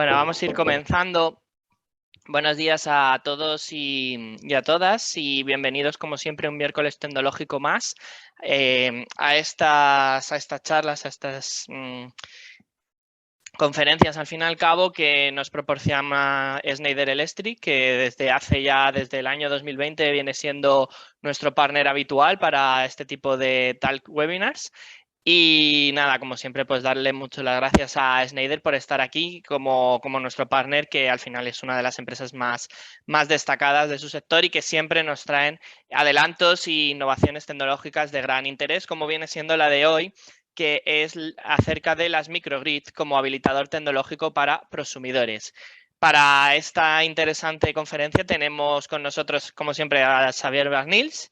Bueno, vamos a ir comenzando. Buenos días a todos y a todas y bienvenidos como siempre un miércoles tecnológico más a estas charlas, a estas conferencias al fin y al cabo que nos proporciona Schneider Electric, que desde el año 2020 viene siendo nuestro partner habitual para este tipo de talk webinars. Y nada, como siempre, pues darle muchas las gracias a Schneider por estar aquí como nuestro partner, que al final es una de las empresas más destacadas de su sector y que siempre nos traen adelantos e innovaciones tecnológicas de gran interés, como viene siendo la de hoy, que es acerca de las microgrids como habilitador tecnológico para prosumidores. Para esta interesante conferencia tenemos con nosotros, como siempre, a Xavier Barnils.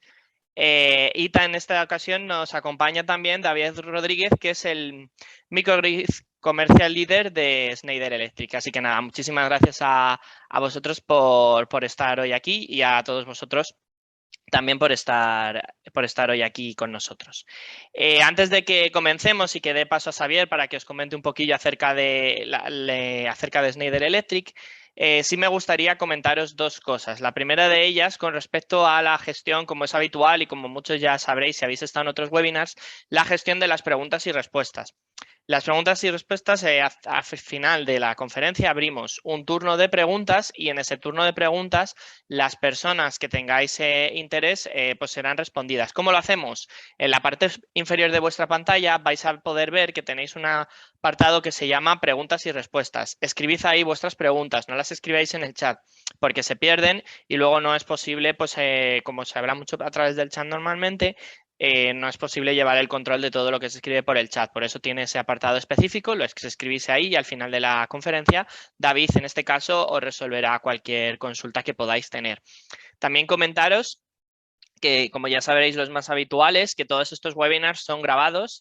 Y en esta ocasión nos acompaña también David Rodríguez, que es el Microgrid Commercial Leader de Schneider Electric. Así que nada, muchísimas gracias a vosotros por estar hoy aquí y a todos vosotros también por estar hoy aquí con nosotros. Antes de que comencemos y que dé paso a Xavier para que os comente un poquillo acerca de Schneider Electric, sí me gustaría comentaros dos cosas. La primera de ellas, con respecto a la gestión, como es habitual y como muchos ya sabréis si habéis estado en otros webinars, la gestión de las preguntas y respuestas. Las preguntas y respuestas, al final de la conferencia abrimos un turno de preguntas y en ese turno de preguntas las personas que tengáis interés pues serán respondidas. ¿Cómo lo hacemos? En la parte inferior de vuestra pantalla vais a poder ver que tenéis un apartado que se llama preguntas y respuestas. Escribid ahí vuestras preguntas, no las escribáis en el chat porque se pierden y luego no es posible, pues como se habla mucho a través del chat normalmente, no es posible llevar el control de todo lo que se escribe por el chat. Por eso tiene ese apartado específico, lo que se escribís ahí y al final de la conferencia, David, en este caso, os resolverá cualquier consulta que podáis tener. También comentaros que, como ya sabréis los más habituales, que todos estos webinars son grabados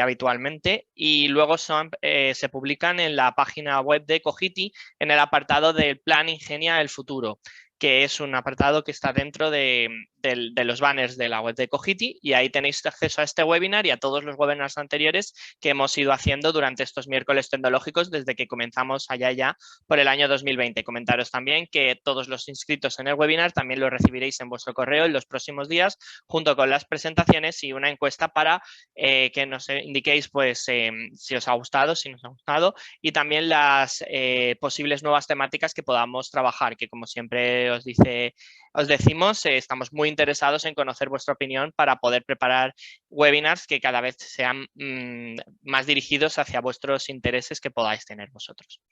habitualmente y luego se publican en la página web de Cogiti en el apartado del Plan Ingenia el Futuro, que es un apartado que está dentro de los banners de la web de Cogiti y ahí tenéis acceso a este webinar y a todos los webinars anteriores que hemos ido haciendo durante estos miércoles tecnológicos desde que comenzamos allá ya por el año 2020. Comentaros también que todos los inscritos en el webinar también lo recibiréis en vuestro correo en los próximos días junto con las presentaciones y una encuesta para que nos indiquéis pues si os ha gustado, si nos ha gustado y también las posibles nuevas temáticas que podamos trabajar, que como siempre os decimos, estamos muy interesados en conocer vuestra opinión para poder preparar webinars que cada vez sean más dirigidos hacia vuestros intereses que podáis tener vosotros.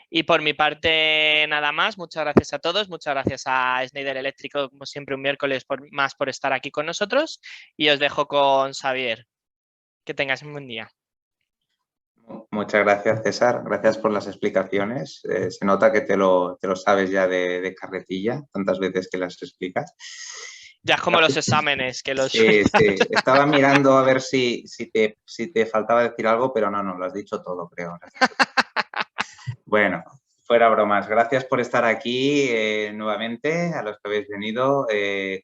Y por mi parte, nada más. Muchas gracias a todos. Muchas gracias a Schneider Electric, como siempre, un miércoles más por estar aquí con nosotros. Y os dejo con Xavier. Que tengáis un buen día. Muchas gracias, César. Gracias por las explicaciones. Se nota que te lo sabes ya de carretilla, tantas veces que las explicas. Ya es como los exámenes. Que los... Sí, sí. Estaba mirando a ver si te faltaba decir algo, pero no, lo has dicho todo, creo. Bueno, fuera bromas. Gracias por estar aquí nuevamente, a los que habéis venido.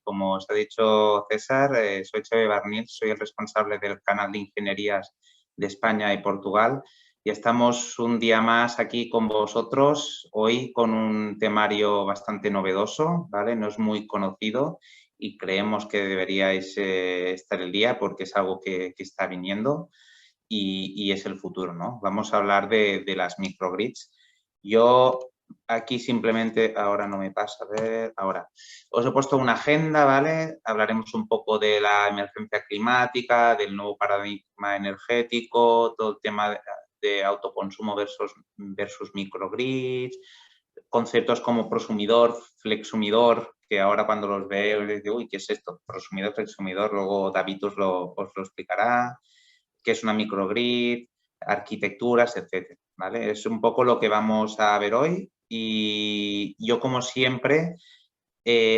Como os ha dicho César, soy Xavier Barnils, soy el responsable del canal de ingenierías de España y Portugal y estamos un día más aquí con vosotros, hoy con un temario bastante novedoso, ¿vale? No es muy conocido y creemos que deberíais estar el día porque es algo que está viniendo y es el futuro, ¿no? Vamos a hablar de las microgrids. Yo aquí simplemente, ahora no me pasa, a ver, ahora. Os he puesto una agenda, ¿vale? Hablaremos un poco de la emergencia climática, del nuevo paradigma energético, todo el tema de autoconsumo versus microgrids, conceptos como prosumidor, flexumidor, que ahora cuando los veo les digo, uy, ¿qué es esto? Prosumidor, flexumidor, luego David os lo explicará, qué es una microgrid, arquitecturas, etcétera, ¿vale? Es un poco lo que vamos a ver hoy y yo, como siempre,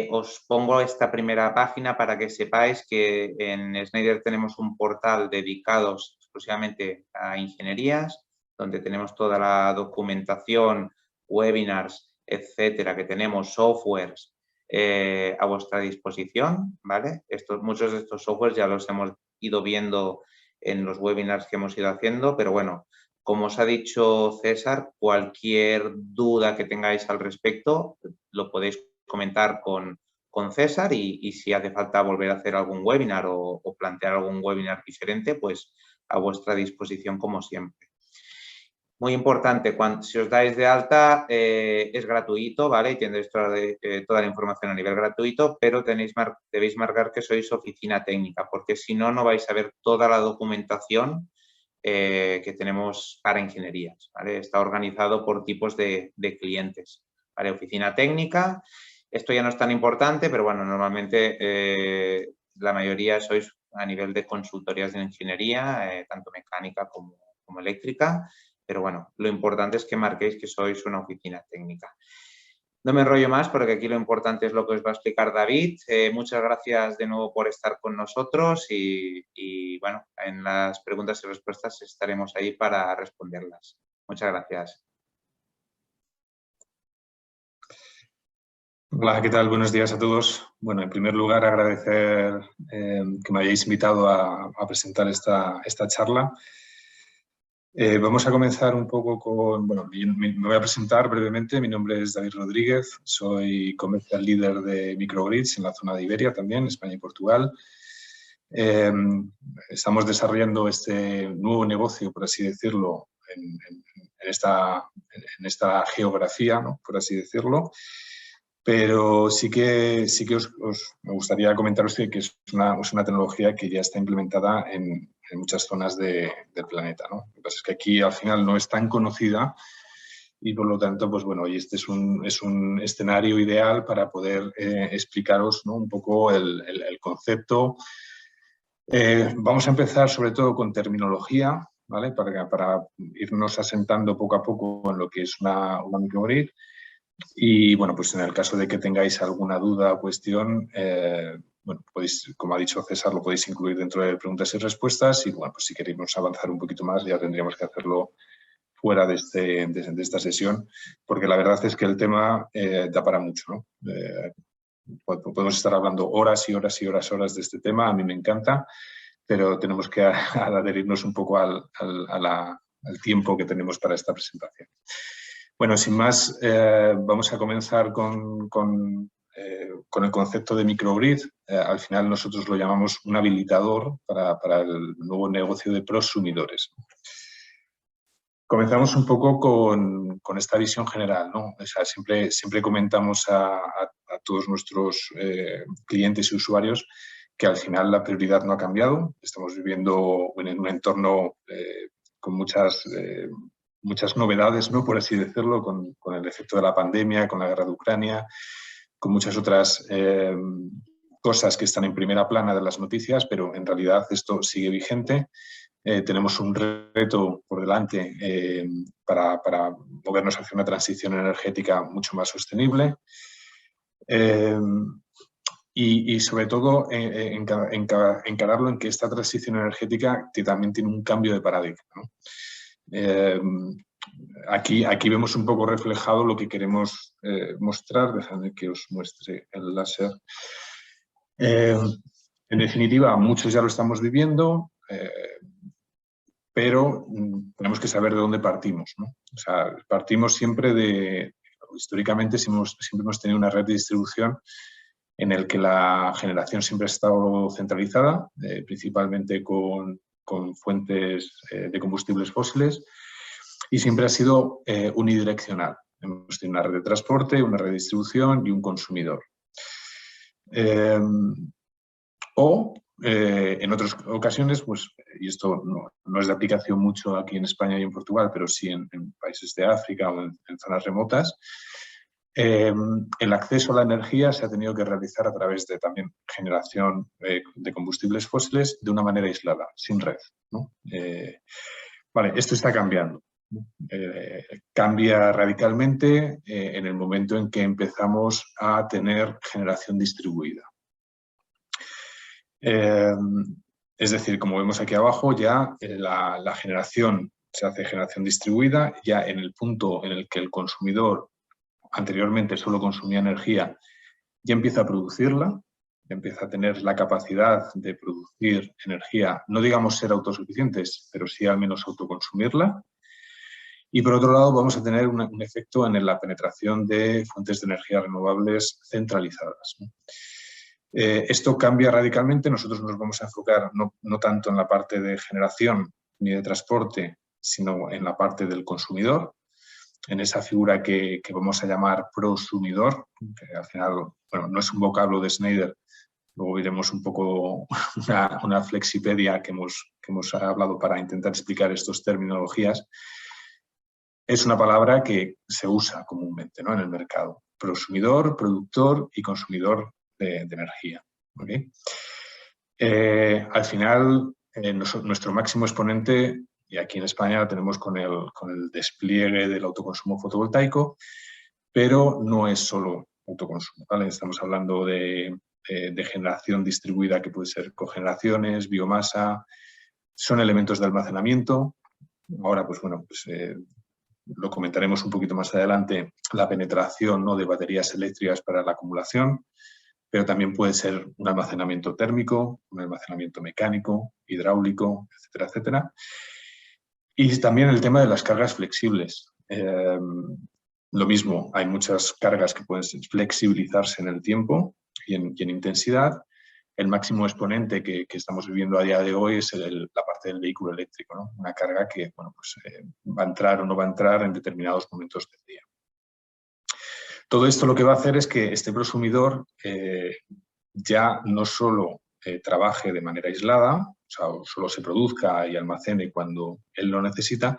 os pongo esta primera página para que sepáis que en Schneider tenemos un portal dedicado exclusivamente a ingenierías, donde tenemos toda la documentación, webinars, etcétera, que tenemos softwares a vuestra disposición, ¿vale? Muchos de estos softwares ya los hemos ido viendo en los webinars que hemos ido haciendo, pero bueno, Como os ha dicho César, cualquier duda que tengáis al respecto lo podéis comentar con César y si hace falta volver a hacer algún webinar o plantear algún webinar diferente, pues a vuestra disposición como siempre. Muy importante, si os dais de alta es gratuito, ¿vale? Y tendréis toda la información a nivel gratuito, pero debéis marcar que sois oficina técnica, porque si no, no vais a ver toda la documentación que tenemos para ingenierías, ¿vale? Está organizado por tipos de clientes, ¿vale? Oficina técnica, esto ya no es tan importante, pero bueno, normalmente la mayoría sois a nivel de consultorías de ingeniería, tanto mecánica como eléctrica, pero bueno, lo importante es que marquéis que sois una oficina técnica. No me enrollo más porque aquí lo importante es lo que os va a explicar David. Muchas gracias de nuevo por estar con nosotros y bueno, en las preguntas y respuestas estaremos ahí para responderlas. Muchas gracias. Hola, ¿qué tal? Buenos días a todos. Bueno, en primer lugar agradecer que me hayáis invitado a presentar esta charla. Vamos a comenzar un poco con, bueno, me voy a presentar brevemente. Mi nombre es David Rodríguez, soy Commercial Leader de Microgrids en la zona de Iberia también, España y Portugal. Estamos desarrollando este nuevo negocio, por así decirlo, en esta geografía, ¿no? Por así decirlo. Pero sí que me gustaría comentaros que es una tecnología que ya está implementada en muchas zonas del planeta, ¿no? Lo que pasa es que aquí al final no es tan conocida y por lo tanto, pues bueno, y este es un escenario ideal para poder explicaros, ¿no? Un poco el concepto. Vamos a empezar sobre todo con terminología, ¿vale? Para irnos asentando poco a poco en lo que es una microgrid. Y bueno, pues en el caso de que tengáis alguna duda o cuestión, bueno, podéis, como ha dicho César, lo podéis incluir dentro de preguntas y respuestas y bueno, pues si queréis avanzar un poquito más ya tendríamos que hacerlo fuera de esta sesión, porque la verdad es que el tema da para mucho, ¿no? Podemos estar hablando horas y horas y horas de este tema, a mí me encanta, pero tenemos que adherirnos un poco al tiempo que tenemos para esta presentación. Bueno, sin más, vamos a comenzar con el concepto de microgrid. Al final nosotros lo llamamos un habilitador para el nuevo negocio de prosumidores. Comenzamos un poco con esta visión general, ¿no? O sea, siempre comentamos a todos nuestros clientes y usuarios que al final la prioridad no ha cambiado. Estamos viviendo en un entorno con muchas novedades, ¿no? Por así decirlo, con el efecto de la pandemia, con la guerra de Ucrania, con muchas otras cosas que están en primera plana de las noticias, pero en realidad esto sigue vigente. Tenemos un reto por delante para movernos hacia una transición energética mucho más sostenible. Y sobre todo encararlo en que esta transición energética también tiene un cambio de paradigma, ¿no? Aquí vemos un poco reflejado lo que queremos mostrar. Dejadme que os muestre el láser. En definitiva, muchos ya lo estamos viviendo, pero tenemos que saber de dónde partimos, ¿no? O sea, partimos siempre históricamente siempre hemos tenido una red de distribución en el que la generación siempre ha estado centralizada, principalmente con fuentes de combustibles fósiles, y siempre ha sido unidireccional. Hemos tenido una red de transporte, una red de distribución y un consumidor. En otras ocasiones, pues, y esto no es de aplicación mucho aquí en España y en Portugal, pero sí en países de África o en zonas remotas, el acceso a la energía se ha tenido que realizar a través de también generación de combustibles fósiles de una manera aislada, sin red, ¿no? Vale, esto está cambiando. Cambia radicalmente en el momento en que empezamos a tener generación distribuida. Es decir, como vemos aquí abajo, ya la generación se hace generación distribuida, ya en el punto en el que el consumidor anteriormente solo consumía energía, ya empieza a producirla, ya empieza a tener la capacidad de producir energía, no digamos ser autosuficientes, pero sí al menos autoconsumirla. Y por otro lado vamos a tener un efecto en la penetración de fuentes de energía renovables centralizadas, ¿no? Esto cambia radicalmente. Nosotros nos vamos a enfocar no tanto en la parte de generación ni de transporte, sino en la parte del consumidor, en esa figura que vamos a llamar prosumidor, que al final, bueno, no es un vocablo de Schneider. Luego veremos un poco una flexipedia que hemos hablado para intentar explicar estas terminologías. Es una palabra que se usa comúnmente, ¿no?, en el mercado. Prosumidor, productor y consumidor de energía. ¿Okay? Al final, nuestro máximo exponente, y aquí en España lo tenemos con el despliegue del autoconsumo fotovoltaico, pero no es solo autoconsumo, ¿vale? Estamos hablando de generación distribuida, que puede ser cogeneraciones, biomasa, son elementos de almacenamiento. Ahora, pues bueno, lo comentaremos un poquito más adelante, la penetración, ¿no?, de baterías eléctricas para la acumulación, pero también puede ser un almacenamiento térmico, un almacenamiento mecánico, hidráulico, etcétera, etcétera. Y también el tema de las cargas flexibles. Lo mismo, hay muchas cargas que pueden flexibilizarse en el tiempo y en intensidad. El máximo exponente que estamos viviendo a día de hoy es la parte del vehículo eléctrico, ¿no? Una carga que, bueno, pues, va a entrar o no va a entrar en determinados momentos del día. Todo esto lo que va a hacer es que este prosumidor ya no solo trabaje de manera aislada, o sea, solo se produzca y almacene cuando él lo necesita,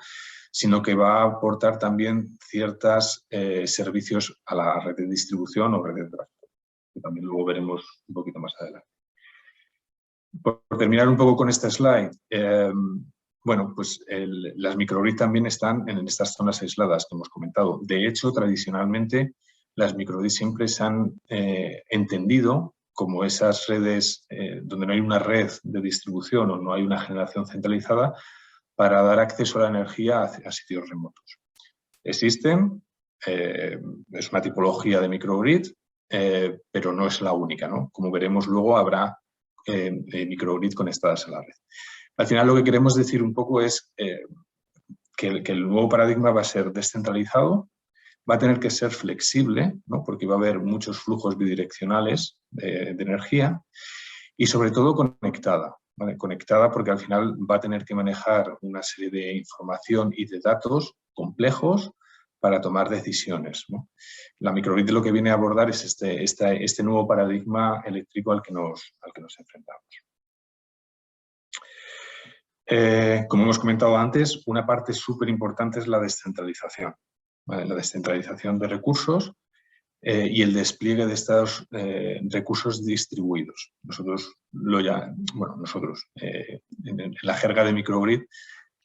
sino que va a aportar también ciertos servicios a la red de distribución o red de transporte, que también luego veremos un poquito más adelante. Por terminar un poco con este slide, bueno, pues las microgrid también están en estas zonas aisladas que hemos comentado. De hecho, tradicionalmente, las microgrid siempre se han entendido como esas redes donde no hay una red de distribución o no hay una generación centralizada para dar acceso a la energía a sitios remotos. Existen, es una tipología de microgrid, pero no es la única, ¿no? Como veremos luego, habrá microgrid conectadas a la red. Al final lo que queremos decir un poco es que el nuevo paradigma va a ser descentralizado, va a tener que ser flexible, ¿no?, porque va a haber muchos flujos bidireccionales de energía y sobre todo conectada, ¿vale? Conectada porque al final va a tener que manejar una serie de información y de datos complejos para tomar decisiones, ¿no? La microgrid lo que viene a abordar es este nuevo paradigma eléctrico al que nos enfrentamos. Como hemos comentado antes, una parte súper importante es la descentralización, ¿vale? La descentralización de recursos y el despliegue de estos recursos distribuidos. En la jerga de microgrid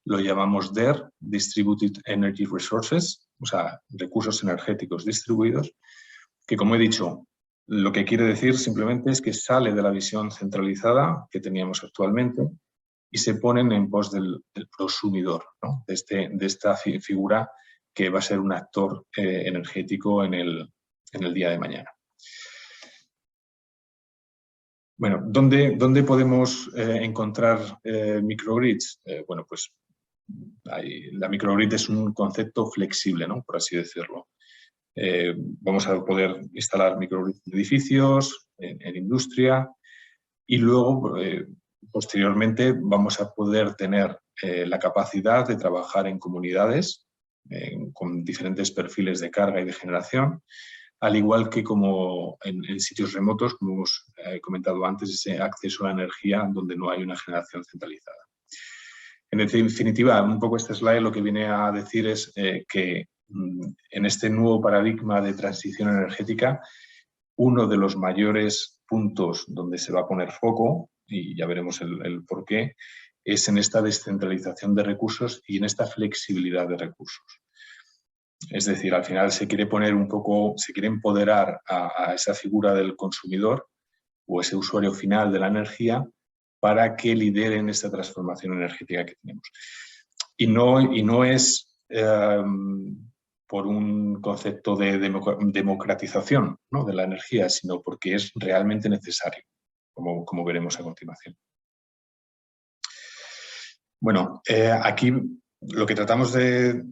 lo llamamos DER, Distributed Energy Resources, o sea, recursos energéticos distribuidos, que, como he dicho, lo que quiere decir simplemente es que sale de la visión centralizada que teníamos actualmente y se ponen en pos del prosumidor, ¿no?, de esta figura que va a ser un actor energético en el día de mañana. Bueno, ¿dónde podemos encontrar microgrids? Bueno, pues la microgrid es un concepto flexible, ¿no?, por así decirlo. Vamos a poder instalar microgrids en edificios, en industria, y luego, posteriormente, vamos a poder tener la capacidad de trabajar en comunidades con diferentes perfiles de carga y de generación, al igual que como en sitios remotos, como hemos comentado antes, ese acceso a la energía donde no hay una generación centralizada. En definitiva, un poco este slide lo que viene a decir es que en este nuevo paradigma de transición energética, uno de los mayores puntos donde se va a poner foco, y ya veremos el por qué, es en esta descentralización de recursos y en esta flexibilidad de recursos. Es decir, al final se quiere poner se quiere empoderar a esa figura del consumidor o ese usuario final de la energía para que lideren esta transformación energética que tenemos. Y no es por un concepto de democratización, ¿no?, de la energía, sino porque es realmente necesario, como veremos a continuación. Bueno, aquí lo que tratamos de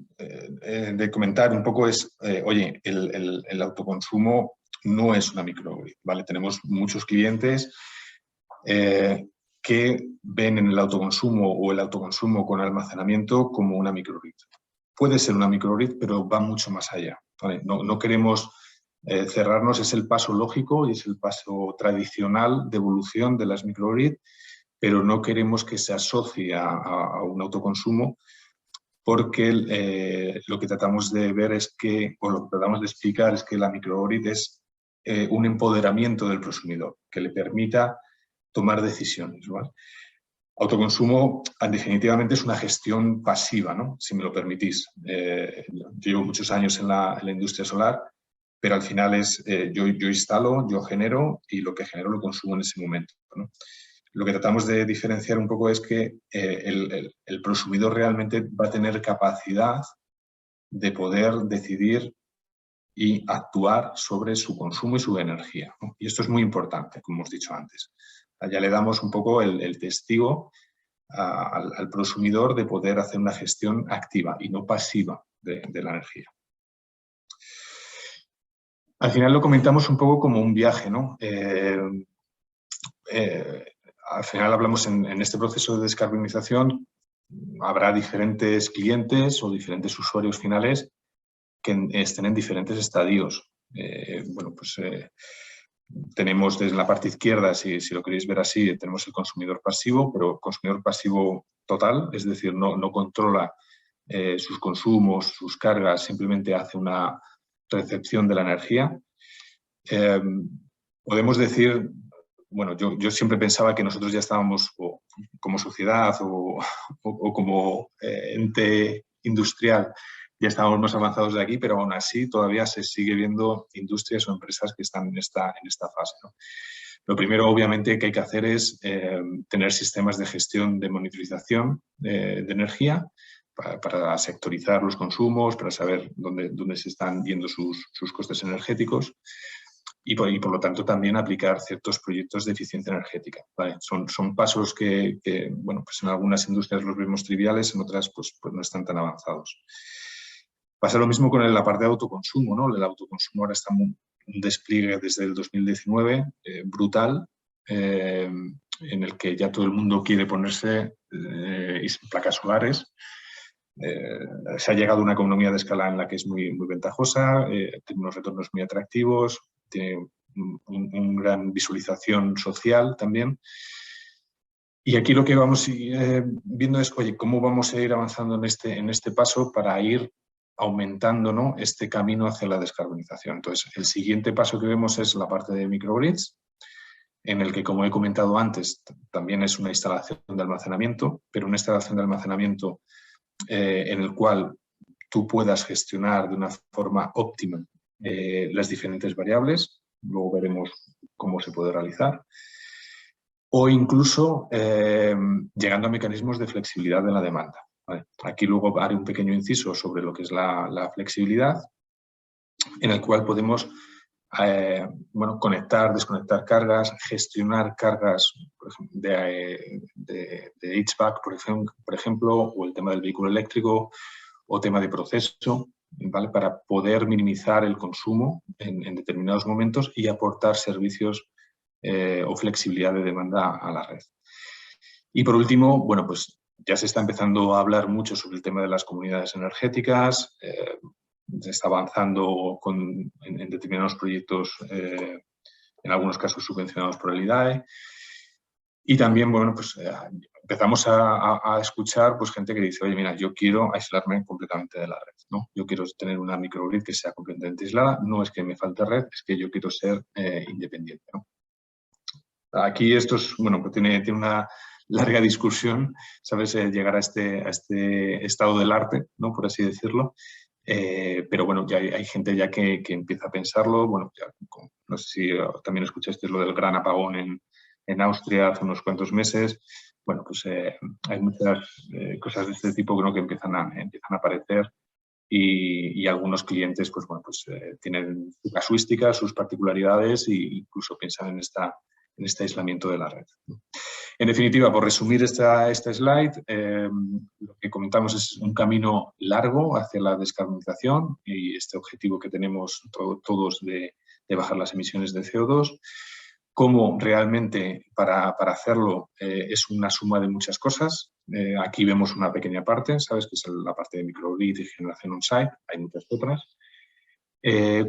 de comentar un poco es, oye, el autoconsumo no es una microgrid, ¿vale? Tenemos muchos clientes que ven en el autoconsumo o el autoconsumo con almacenamiento como una microgrid. Puede ser una microgrid, pero va mucho más allá, ¿vale? No queremos cerrarnos, es el paso lógico y es el paso tradicional de evolución de las microgrid, pero no queremos que se asocie a un autoconsumo, porque lo que tratamos de ver es que, o lo que tratamos de explicar es que la microgrid es un empoderamiento del consumidor, que le permita tomar decisiones, ¿vale? Autoconsumo, definitivamente, es una gestión pasiva, ¿no? Si me lo permitís. Yo llevo muchos años en la industria solar, pero al final es yo instalo, yo genero y lo que genero lo consumo en ese momento, ¿no? Lo que tratamos de diferenciar un poco es que el consumidor realmente va a tener capacidad de poder decidir y actuar sobre su consumo y su energía, ¿no? Y esto es muy importante, como hemos dicho antes. Ya le damos un poco el testigo al consumidor de poder hacer una gestión activa y no pasiva de la energía. Al final lo comentamos un poco como un viaje, ¿no? Al final hablamos en este proceso de descarbonización, habrá diferentes clientes o diferentes usuarios finales que estén en diferentes estadios. Tenemos desde la parte izquierda, si lo queréis ver así, tenemos el consumidor pasivo, pero consumidor pasivo total, es decir, no controla sus consumos, sus cargas, simplemente hace una recepción de la energía. Podemos decir, bueno, yo siempre pensaba que nosotros ya estábamos como sociedad o como ente industrial, ya estábamos más avanzados de aquí, pero aún así todavía se sigue viendo industrias o empresas que están en esta fase, ¿no? Lo primero, obviamente, que hay que hacer es tener sistemas de gestión de monitorización de energía para sectorizar los consumos, para saber dónde se están yendo sus costes energéticos y por lo tanto también aplicar ciertos proyectos de eficiencia energética, ¿vale? Son pasos que, bueno, pues en algunas industrias los vemos triviales, en otras pues no están tan avanzados. Pasa lo mismo con la parte de autoconsumo, ¿no? El autoconsumo ahora está un despliegue desde el 2019 brutal, en el que ya todo el mundo quiere ponerse placas solares. Se ha llegado a una economía de escala en la que es muy, muy ventajosa, tiene unos retornos muy atractivos, tiene una gran visualización social también. Y aquí lo que vamos viendo es, oye, ¿cómo vamos a ir avanzando en este paso para ir aumentando, ¿no?, este camino hacia la descarbonización? Entonces, el siguiente paso que vemos es la parte de microgrids, en el que, como he comentado antes, también es una instalación de almacenamiento, pero una instalación de almacenamiento en el cual tú puedas gestionar de una forma óptima las diferentes variables, luego veremos cómo se puede realizar, o incluso llegando a mecanismos de flexibilidad de la demanda, ¿vale? Aquí luego haré un pequeño inciso sobre lo que es la flexibilidad, en el cual podemos bueno, conectar, desconectar cargas, gestionar cargas, por ejemplo, de HVAC, por ejemplo, o el tema del vehículo eléctrico, o tema de proceso, ¿vale?, para poder minimizar el consumo en determinados momentos y aportar servicios o flexibilidad de demanda a la red. Y por último, bueno, pues ya se está empezando a hablar mucho sobre el tema de las comunidades energéticas, se está avanzando en determinados proyectos, en algunos casos subvencionados por el IDAE. Y también, bueno, pues empezamos a escuchar pues gente que dice, oye, mira, yo quiero aislarme completamente de la red, ¿no? Yo quiero tener una microgrid que sea completamente aislada, no es que me falte red, es que yo quiero ser independiente, ¿no? Aquí esto es, bueno, pues tiene una larga discusión, ¿sabes? Llegar a este estado del arte, ¿no?, por así decirlo. Pero bueno, ya hay gente ya que empieza a pensarlo. Bueno, ya, no sé si también escuchaste lo del gran apagón en Austria hace unos cuantos meses. Bueno, pues hay muchas cosas de este tipo, ¿no?, que empiezan a aparecer y algunos clientes pues, bueno, pues, tienen su casuística, sus particularidades e incluso piensan en este aislamiento de la red. En definitiva, por resumir esta slide, lo que comentamos es un camino largo hacia la descarbonización y este objetivo que tenemos todos de bajar las emisiones de CO2. Cómo realmente para hacerlo es una suma de muchas cosas. Aquí vemos una pequeña parte, ¿sabes? Que es la parte de microgrid y generación on-site. Hay muchas otras.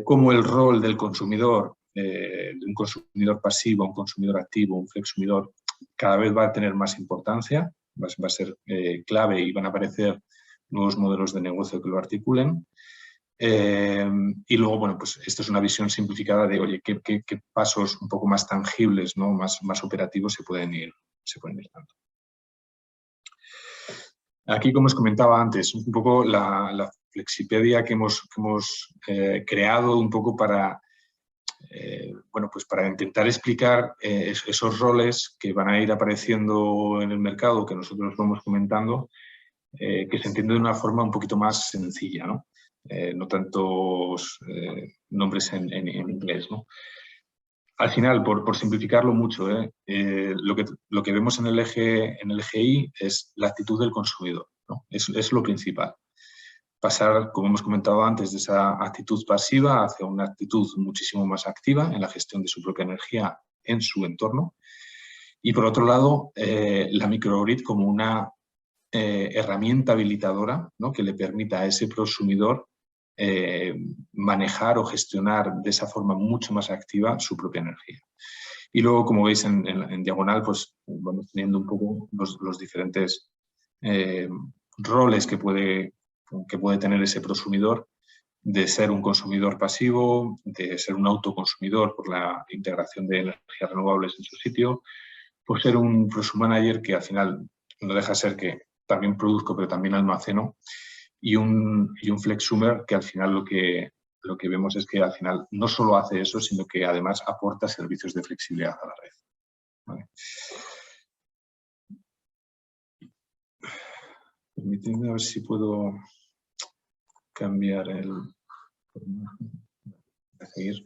Cómo el rol del consumidor, de un consumidor pasivo, un consumidor activo, un flexumidor, cada vez va a tener más importancia, va a ser clave y van a aparecer nuevos modelos de negocio que lo articulen. Y luego, bueno, pues esta es una visión simplificada de, oye, qué pasos un poco más tangibles, ¿no? más operativos se pueden ir dando. Aquí, como os comentaba antes, un poco la Flexipedia que hemos creado un poco para, bueno, pues para intentar explicar esos roles que van a ir apareciendo en el mercado, que nosotros vamos comentando, que se entiende de una forma un poquito más sencilla, ¿no? No tantos nombres en inglés, ¿no? Al final, por simplificarlo mucho, lo que vemos en el eje Y es la actitud del consumidor, ¿no? Es lo principal. Pasar, como hemos comentado antes, de esa actitud pasiva hacia una actitud muchísimo más activa en la gestión de su propia energía en su entorno. Y por otro lado, la microgrid como una herramienta habilitadora, ¿no? Que le permita a ese prosumidor manejar o gestionar de esa forma mucho más activa su propia energía. Y luego, como veis en diagonal, pues vamos teniendo un poco los diferentes roles que puede tener ese prosumidor, de ser un consumidor pasivo, de ser un autoconsumidor por la integración de energías renovables en su sitio, por ser un prosumanager que al final no deja de ser que también produzco pero también almaceno, y un flexumer que al final lo que vemos es que al final no solo hace eso, sino que además aporta servicios de flexibilidad a la red. ¿Vale? Permitidme a ver si puedo cambiar el formato para seguir.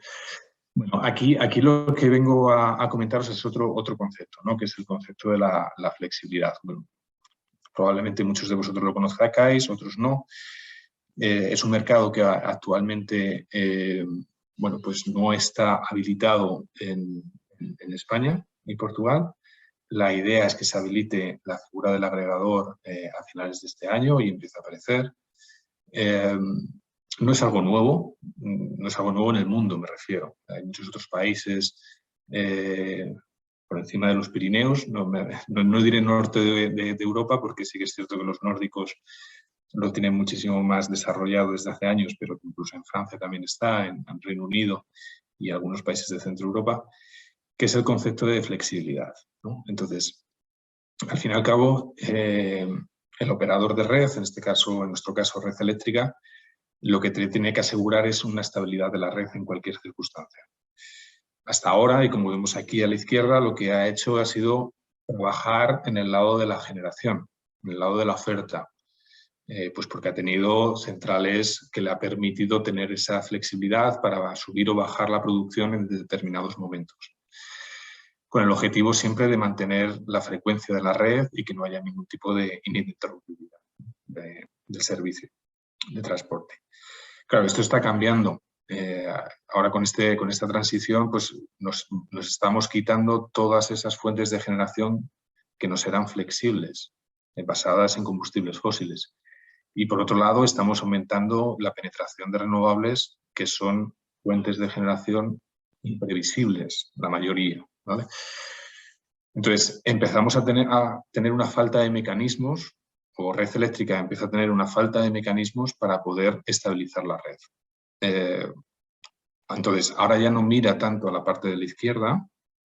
Bueno, aquí lo que vengo a comentaros es otro concepto, ¿no? Que es el concepto de la flexibilidad. Bueno, probablemente muchos de vosotros lo conozcáis, otros no. Es un mercado que actualmente bueno, pues no está habilitado en España ni Portugal. La idea es que se habilite la figura del agregador a finales de este año y empiece a aparecer. No es algo nuevo, no es algo nuevo en el mundo, me refiero. Hay muchos otros países por encima de los Pirineos, no diré norte de Europa, porque sí que es cierto que los nórdicos lo tienen muchísimo más desarrollado desde hace años, pero incluso en Francia también está, en Reino Unido y algunos países de Centro Europa, que es el concepto de flexibilidad, ¿no? Entonces, al fin y al cabo, el operador de red, en nuestro caso red eléctrica, lo que tiene que asegurar es una estabilidad de la red en cualquier circunstancia. Hasta ahora, y como vemos aquí a la izquierda, lo que ha hecho ha sido trabajar en el lado de la generación, en el lado de la oferta, pues porque ha tenido centrales que le ha permitido tener esa flexibilidad para subir o bajar la producción en determinados momentos, con el objetivo siempre de mantener la frecuencia de la red y que no haya ningún tipo de ininterrumpibilidad del servicio de transporte. Claro, esto está cambiando. Ahora con esta transición pues nos estamos quitando todas esas fuentes de generación que no serán flexibles, basadas en combustibles fósiles. Y por otro lado estamos aumentando la penetración de renovables, que son fuentes de generación imprevisibles, la mayoría, ¿vale? Entonces empezamos a tener una falta de mecanismos, o red eléctrica empieza a tener una falta de mecanismos para poder estabilizar la red. Entonces, ahora ya no mira tanto a la parte de la izquierda,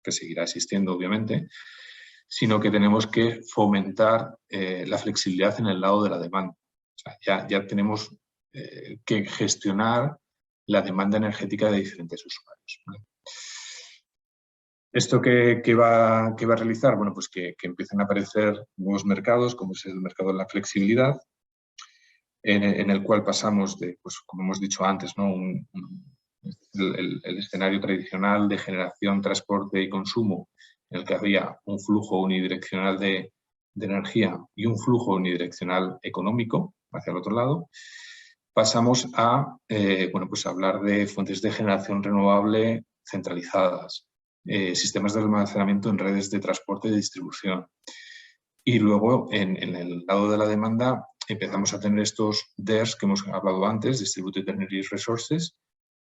que seguirá existiendo obviamente, sino que tenemos que fomentar la flexibilidad en el lado de la demanda. O sea, ya tenemos que gestionar la demanda energética de diferentes usuarios, ¿vale? ¿Esto qué va a realizar? Bueno, pues que empiecen a aparecer nuevos mercados, como es el mercado de la flexibilidad, en el cual pasamos de, pues como hemos dicho antes, ¿no? el escenario tradicional de generación, transporte y consumo, en el que había un flujo unidireccional de energía y un flujo unidireccional económico hacia el otro lado, pasamos a bueno, pues hablar de fuentes de generación renovable centralizadas, sistemas de almacenamiento en redes de transporte y distribución. Y luego, en el lado de la demanda, empezamos a tener estos DERs que hemos hablado antes, Distributed Energy Resources,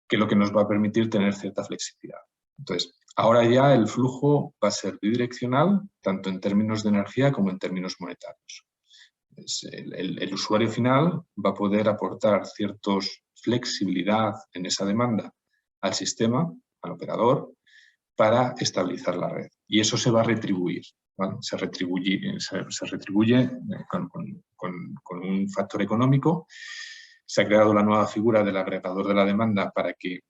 que es lo que nos va a permitir tener cierta flexibilidad. Entonces, ahora ya el flujo va a ser bidireccional, tanto en términos de energía como en términos monetarios. El usuario final va a poder aportar cierta flexibilidad en esa demanda al sistema, al operador, para estabilizar la red. Y eso se va a retribuir, ¿vale? Se retribuye con un factor económico. Se ha creado la nueva figura del agregador de la demanda para que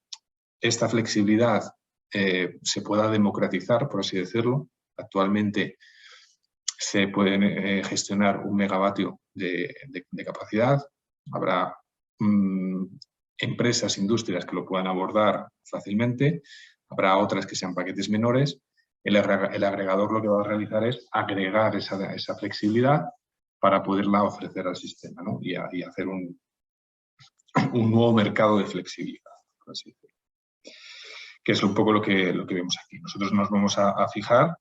esta flexibilidad se pueda democratizar, por así decirlo. Actualmente se puede gestionar 1 megavatio de capacidad. Habrá empresas, industrias que lo puedan abordar fácilmente. Habrá otras que sean paquetes menores. El agregador lo que va a realizar es agregar esa flexibilidad para poderla ofrecer al sistema, ¿no? y hacer un nuevo mercado de flexibilidad, por así decirlo. Que es un poco lo que vemos aquí. Nosotros nos vamos a fijar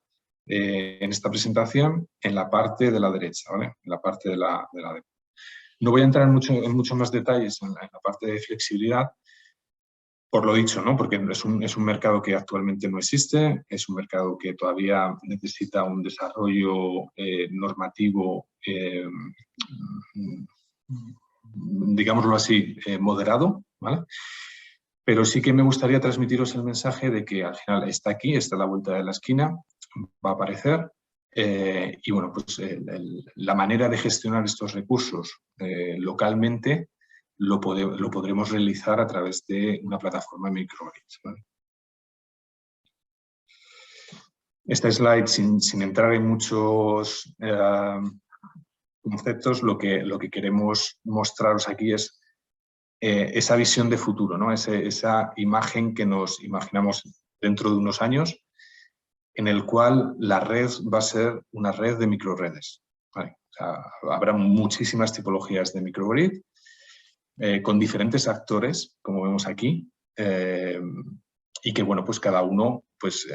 en esta presentación en la parte de la derecha, ¿vale? En la parte de la derecha. No voy a entrar en mucho más detalles en la parte de flexibilidad, por lo dicho, ¿no? Porque es un mercado que actualmente no existe, es un mercado que todavía necesita un desarrollo normativo, digámoslo así, moderado, ¿vale? Pero sí que me gustaría transmitiros el mensaje de que al final está aquí, está a la vuelta de la esquina, va a aparecer. Y bueno, pues la manera de gestionar estos recursos localmente lo podremos realizar a través de una plataforma de microgrids, ¿vale? Esta slide, sin entrar en muchos conceptos, lo que queremos mostraros aquí es esa visión de futuro, ¿no? Esa imagen que nos imaginamos dentro de unos años, en el cual la red va a ser una red de microredes, ¿vale? O sea, habrá muchísimas tipologías de microgrid con diferentes actores, como vemos aquí, y que, bueno, pues cada uno pues,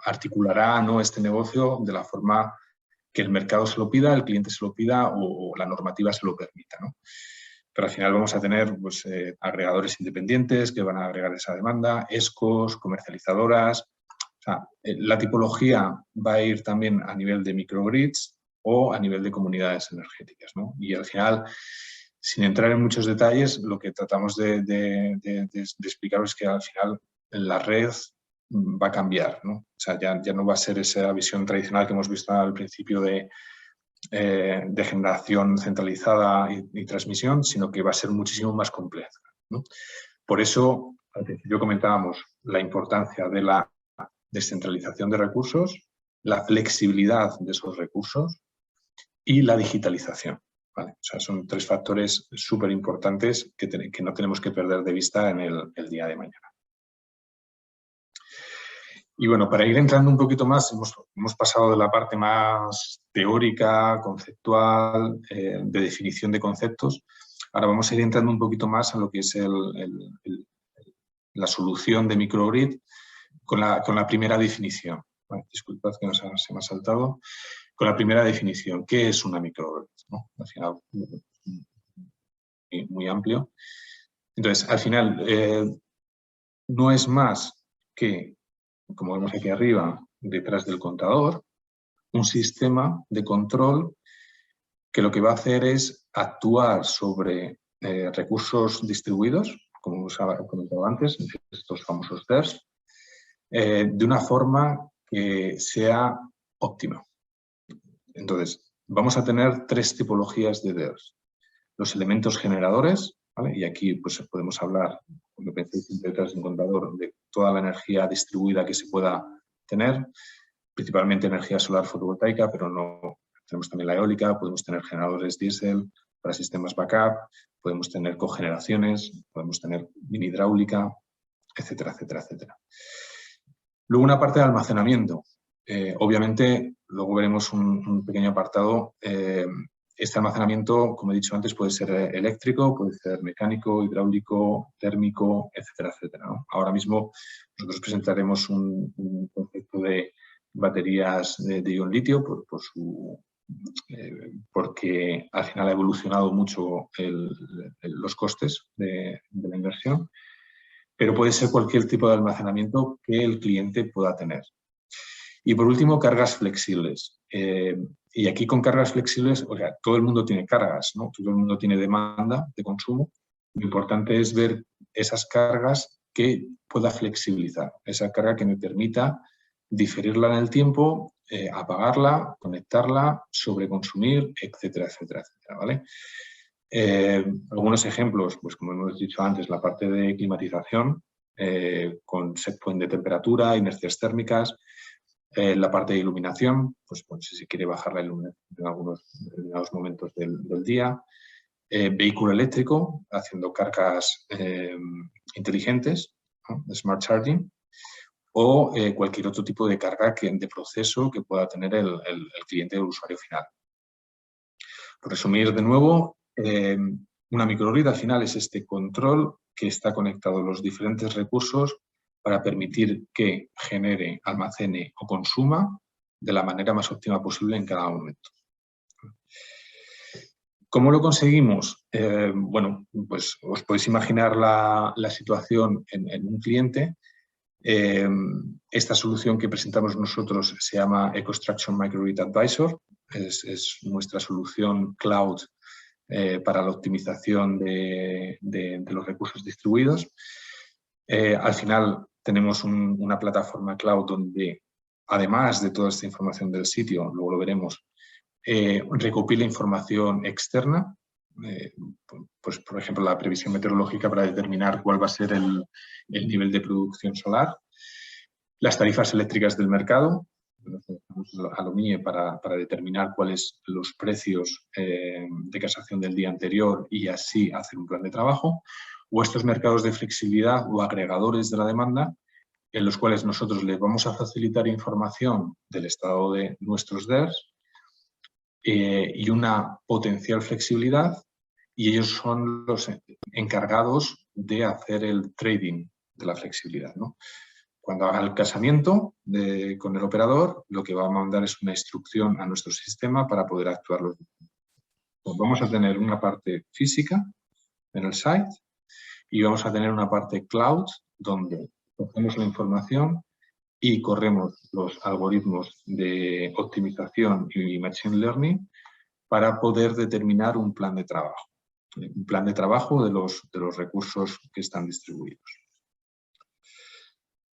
articulará, ¿no?, este negocio de la forma que el mercado se lo pida, el cliente se lo pida o la normativa se lo permita, ¿no? Pero al final vamos a tener pues, agregadores independientes que van a agregar esa demanda, ESCOs, comercializadoras. O sea, la tipología va a ir también a nivel de microgrids o a nivel de comunidades energéticas, ¿no? Y al final, sin entrar en muchos detalles, lo que tratamos de explicaros es que al final la red va a cambiar, ¿no? O sea, ya no va a ser esa visión tradicional que hemos visto al principio de generación centralizada y transmisión, sino que va a ser muchísimo más compleja, ¿no? Por eso, al principio comentábamos la importancia de la descentralización de recursos, la flexibilidad de esos recursos y la digitalización, ¿vale? O sea, son 3 factores súper importantes que no tenemos que perder de vista en el día de mañana. Y bueno, para ir entrando un poquito más, hemos pasado de la parte más teórica, conceptual, de definición de conceptos. Ahora vamos a ir entrando un poquito más a lo que es la solución de microgrid con la primera definición. Bueno, disculpad que se me ha saltado. Con la primera definición, ¿qué es una microgrid? ¿No? Al final, muy amplio. Entonces, al final, no es más que, como vemos aquí arriba, detrás del contador, un sistema de control que lo que va a hacer es actuar sobre recursos distribuidos, como os he comentado antes, estos famosos DERs, de una forma que sea óptima. Entonces, vamos a tener 3 tipologías de DERs. Los elementos generadores, ¿vale? Y aquí pues, podemos hablar, cuando penséis detrás de un contador, de toda la energía distribuida que se pueda tener, principalmente energía solar fotovoltaica, pero no tenemos también la eólica, podemos tener generadores diésel para sistemas backup, podemos tener cogeneraciones, podemos tener mini hidráulica, etcétera, etcétera, etcétera. Luego una parte de almacenamiento. Obviamente, luego veremos un pequeño apartado. Este almacenamiento, como he dicho antes, puede ser eléctrico, puede ser mecánico, hidráulico, térmico, etcétera, etcétera, ¿no? Ahora mismo nosotros presentaremos un concepto de baterías de ion litio porque al final ha evolucionado mucho los costes de la inversión, pero puede ser cualquier tipo de almacenamiento que el cliente pueda tener. Y por último, cargas flexibles. Y aquí con cargas flexibles, o sea, todo el mundo tiene cargas, ¿no? Todo el mundo tiene demanda de consumo. Lo importante es ver esas cargas que pueda flexibilizar, esa carga que me permita diferirla en el tiempo, apagarla, conectarla, sobreconsumir, etcétera, etcétera, etcétera, ¿vale? Algunos ejemplos, pues como hemos dicho antes, la parte de climatización con set point de temperatura, inercias térmicas, la parte de iluminación, pues si se quiere bajar la iluminación en algunos determinados momentos del día, vehículo eléctrico, haciendo cargas inteligentes, ¿no? Smart charging, o cualquier otro tipo de carga de proceso que pueda tener el cliente o el usuario final. Por resumir de nuevo, una microgrid al final es este control que está conectado a los diferentes recursos para permitir que genere, almacene o consuma de la manera más óptima posible en cada momento. ¿Cómo lo conseguimos? Bueno, pues os podéis imaginar la situación en un cliente. Esta solución que presentamos nosotros se llama EcoStraction Microgrid Advisor. Es nuestra solución cloud para la optimización de los recursos distribuidos. Al final tenemos una plataforma cloud donde, además de toda esta información del sitio, luego lo veremos, recopila información externa, pues por ejemplo la previsión meteorológica para determinar cuál va a ser el nivel de producción solar, las tarifas eléctricas del mercado, a lo MIE para determinar cuáles los precios de casación del día anterior y así hacer un plan de trabajo, o estos mercados de flexibilidad o agregadores de la demanda en los cuales nosotros les vamos a facilitar información del estado de nuestros DERs y una potencial flexibilidad, y ellos son los encargados de hacer el trading de la flexibilidad, ¿no? Cuando haga el casamiento con el operador, lo que va a mandar es una instrucción a nuestro sistema para poder actuar. Pues vamos a tener una parte física en el site y vamos a tener una parte cloud donde cogemos la información y corremos los algoritmos de optimización y machine learning para poder determinar un plan de trabajo. Un plan de trabajo de los recursos que están distribuidos.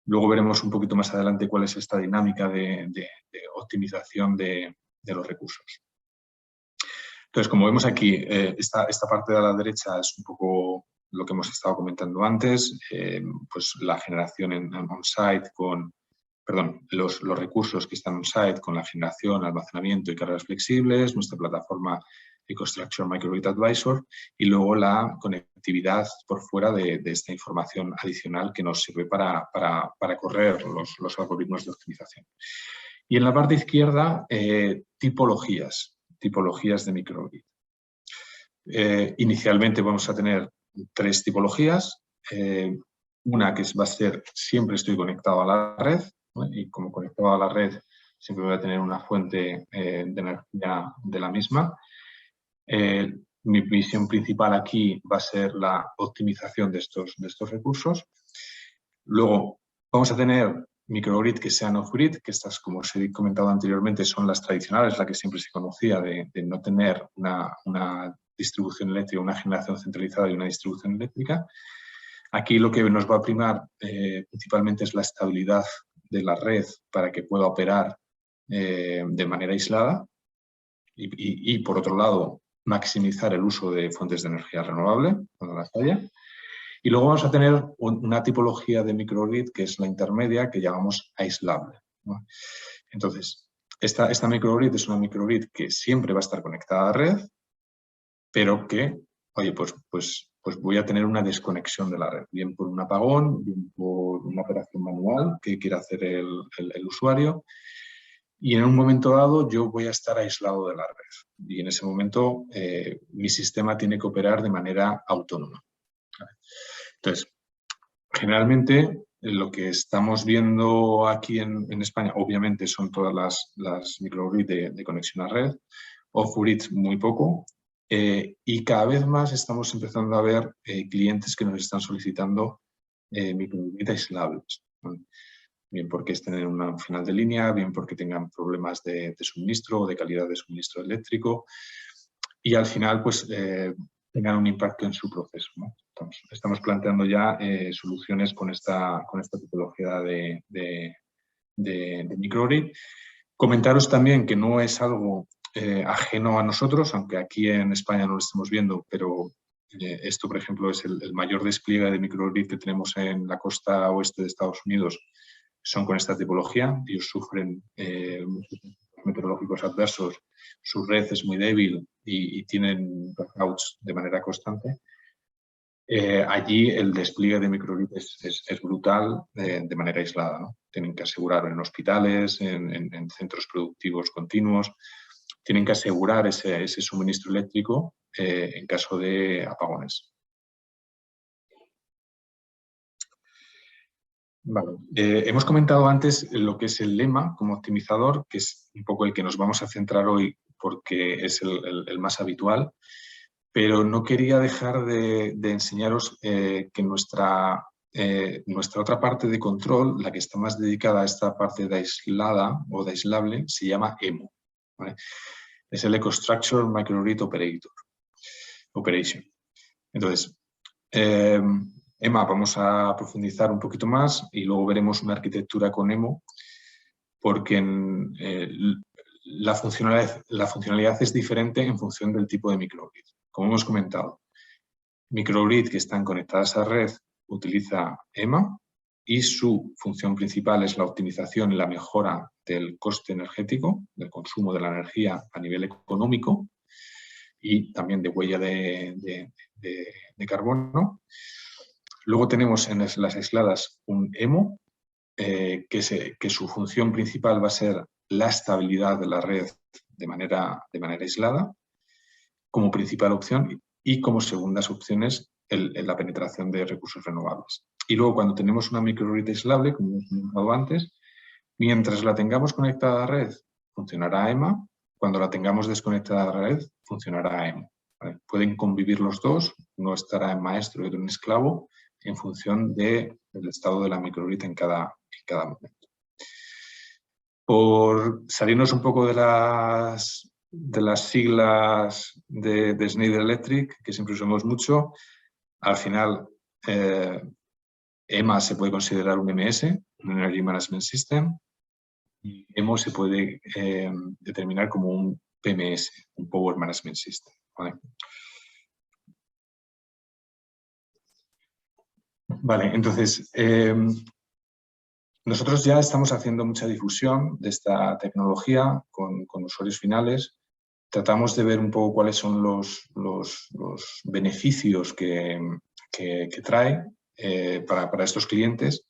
Luego veremos un poquito más adelante cuál es esta dinámica de optimización de los recursos. Entonces, como vemos aquí, esta parte de la derecha es un poco lo que hemos estado comentando antes, pues la generación en on-site los recursos que están on-site con la generación, almacenamiento y cargas flexibles, nuestra plataforma EcoStraction Microgrid Advisor y luego la conectividad por fuera de esta información adicional que nos sirve para correr los algoritmos de optimización. Y en la parte izquierda, tipologías de microgrid. Inicialmente vamos a tener 3 tipologías. Una que va a ser siempre estoy conectado a la red, ¿no? Y como conectado a la red siempre voy a tener una fuente de energía de la misma. Mi misión principal aquí va a ser la optimización de estos recursos. Luego vamos a tener microgrid que sean off-grid, que estas, como os he comentado anteriormente, son las tradicionales, la que siempre se conocía de no tener una distribución eléctrica, una generación centralizada y una distribución eléctrica. Aquí lo que nos va a primar principalmente es la estabilidad de la red para que pueda operar de manera aislada y por otro lado, maximizar el uso de fuentes de energía renovable cuando las haya. Y luego vamos a tener una tipología de microgrid que es la intermedia, que llamamos aislable, ¿no? Entonces, esta microgrid es una microgrid que siempre va a estar conectada a la red, pero que, oye, pues voy a tener una desconexión de la red, bien por un apagón, bien por una operación manual que quiera hacer el usuario. y en un momento dado yo voy a estar aislado de la red. Y en ese momento mi sistema tiene que operar de manera autónoma. Entonces, generalmente lo que estamos viendo aquí en España, obviamente, son todas las microgrid de conexión a red, off-grid muy poco, y cada vez más estamos empezando a ver clientes que nos están solicitando microgrid aislables, ¿no? Bien porque estén en un final de línea, bien porque tengan problemas de suministro o de calidad de suministro eléctrico, y al final pues tengan un impacto en su proceso, ¿no? Estamos planteando ya soluciones con esta tipología de microgrid. Comentaros también que no es algo ajeno a nosotros, aunque aquí en España no lo estemos viendo, pero esto, por ejemplo, es el mayor despliegue de microgrid que tenemos en la costa oeste de Estados Unidos, son con esta tipología. Ellos sufren muchos meteorológicos adversos, su red es muy débil y tienen blackouts de manera constante. Allí el despliegue de microgrid es brutal de manera aislada, ¿no? Tienen que asegurar en hospitales, en centros productivos continuos, tienen que asegurar ese suministro eléctrico en caso de apagones. Vale. Hemos comentado antes lo que es el lema como optimizador, que es un poco el que nos vamos a centrar hoy porque es el más habitual, pero no quería dejar de enseñaros que nuestra otra parte de control, la que está más dedicada a esta parte de aislada o de aislable, se llama EMO, ¿vale? Es el EcoStruxure Microgrid Operation. Entonces, EMA vamos a profundizar un poquito más y luego veremos una arquitectura con EMO, porque la funcionalidad es diferente en función del tipo de microgrid. Como hemos comentado, microgrid que están conectadas a red utiliza EMA y su función principal es la optimización y la mejora del coste energético, del consumo de la energía a nivel económico y también de huella de carbono. Luego tenemos en las aisladas un EMO, que su función principal va a ser la estabilidad de la red de manera aislada, como principal opción, y como segundas opciones la penetración de recursos renovables. Y luego cuando tenemos una microgrid aislable, como hemos comentado antes, mientras la tengamos conectada a red, funcionará EMA. Cuando la tengamos desconectada a la red, funcionará EMO. ¿Vale? Pueden convivir los dos, uno estará en maestro y otro en esclavo, en función del estado de la microgrid en cada momento. Por salirnos un poco de las siglas de Schneider Electric, que siempre usamos mucho, al final EMA se puede considerar un MS, un Energy Management System, y EMO se puede determinar como un PMS, un Power Management System, ¿vale? Vale, entonces, nosotros ya estamos haciendo mucha difusión de esta tecnología con usuarios finales. Tratamos de ver un poco cuáles son los beneficios que trae para estos clientes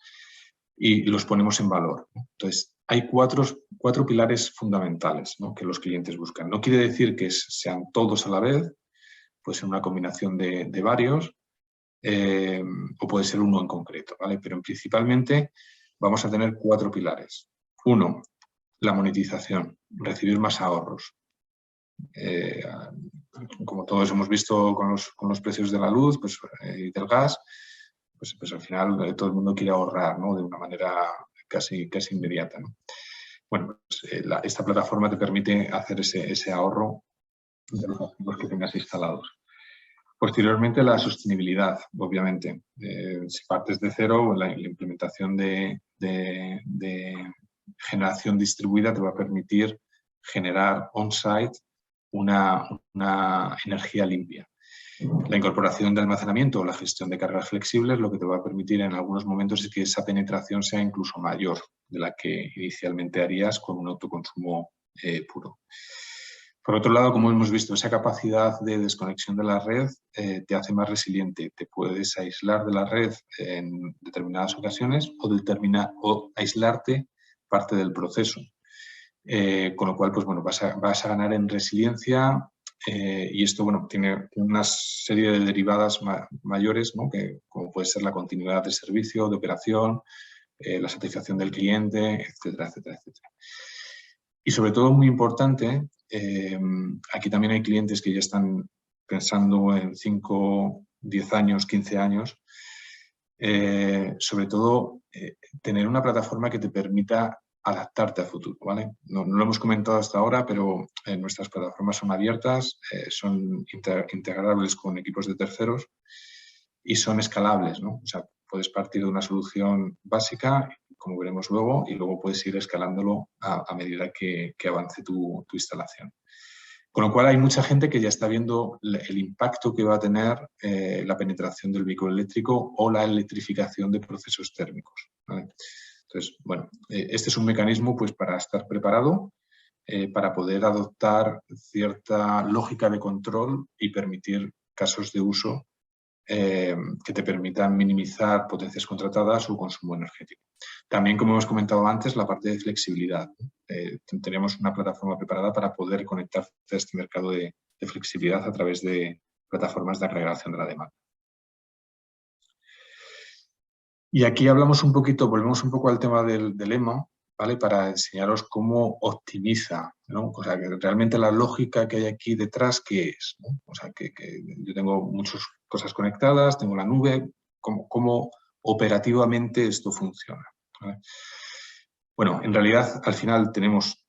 y los ponemos en valor, ¿no? Entonces, hay cuatro pilares fundamentales, ¿no?, que los clientes buscan. No quiere decir que sean todos a la vez, puede ser una combinación de varios o puede ser uno en concreto, ¿vale? Pero principalmente vamos a tener 4 pilares. 1, la monetización, recibir más ahorros. Como todos hemos visto con los precios de la luz y del gas, pues al final todo el mundo quiere ahorrar, ¿no?, de una manera casi inmediata, ¿no? Bueno, pues, esta plataforma te permite hacer ese ahorro de los activos que tengas instalados. Posteriormente, la sostenibilidad, obviamente. Si partes de cero, la implementación de generación distribuida te va a permitir generar on-site una energía limpia. La incorporación de almacenamiento o la gestión de cargas flexibles lo que te va a permitir en algunos momentos es que esa penetración sea incluso mayor de la que inicialmente harías con un autoconsumo puro. Por otro lado, como hemos visto, esa capacidad de desconexión de la red te hace más resiliente. Te puedes aislar de la red en determinadas ocasiones o aislarte parte del proceso. con lo cual, pues bueno, vas a ganar en resiliencia y esto, bueno, tiene una serie de derivadas mayores, ¿no? Como puede ser la continuidad de servicio, de operación, la satisfacción del cliente, etcétera, etcétera, etcétera. Y sobre todo, muy importante, aquí también hay clientes que ya están pensando en 5, 10 años, 15 años, sobre todo tener una plataforma que te permita adaptarte a futuro, ¿vale? No lo hemos comentado hasta ahora, pero nuestras plataformas son abiertas, son integrables con equipos de terceros y son escalables, ¿no? O sea, puedes partir de una solución básica, como veremos luego, y luego puedes ir escalándolo a medida que avance tu instalación. Con lo cual hay mucha gente que ya está viendo el impacto que va a tener la penetración del vehículo eléctrico o la electrificación de procesos térmicos, ¿vale? Entonces, bueno, este es un mecanismo pues, para estar preparado, para poder adoptar cierta lógica de control y permitir casos de uso que te permitan minimizar potencias contratadas o consumo energético. También, como hemos comentado antes, la parte de flexibilidad. Tenemos una plataforma preparada para poder conectar a este mercado de flexibilidad a través de plataformas de agregación de la demanda. Y aquí hablamos un poquito, volvemos un poco al tema del lema, ¿vale? Para enseñaros cómo optimiza, ¿no? O sea, que realmente la lógica que hay aquí detrás, ¿qué es? ¿No? O sea, que yo tengo muchas cosas conectadas, tengo la nube, cómo operativamente esto funciona, ¿vale? Bueno, en realidad, al final tenemos,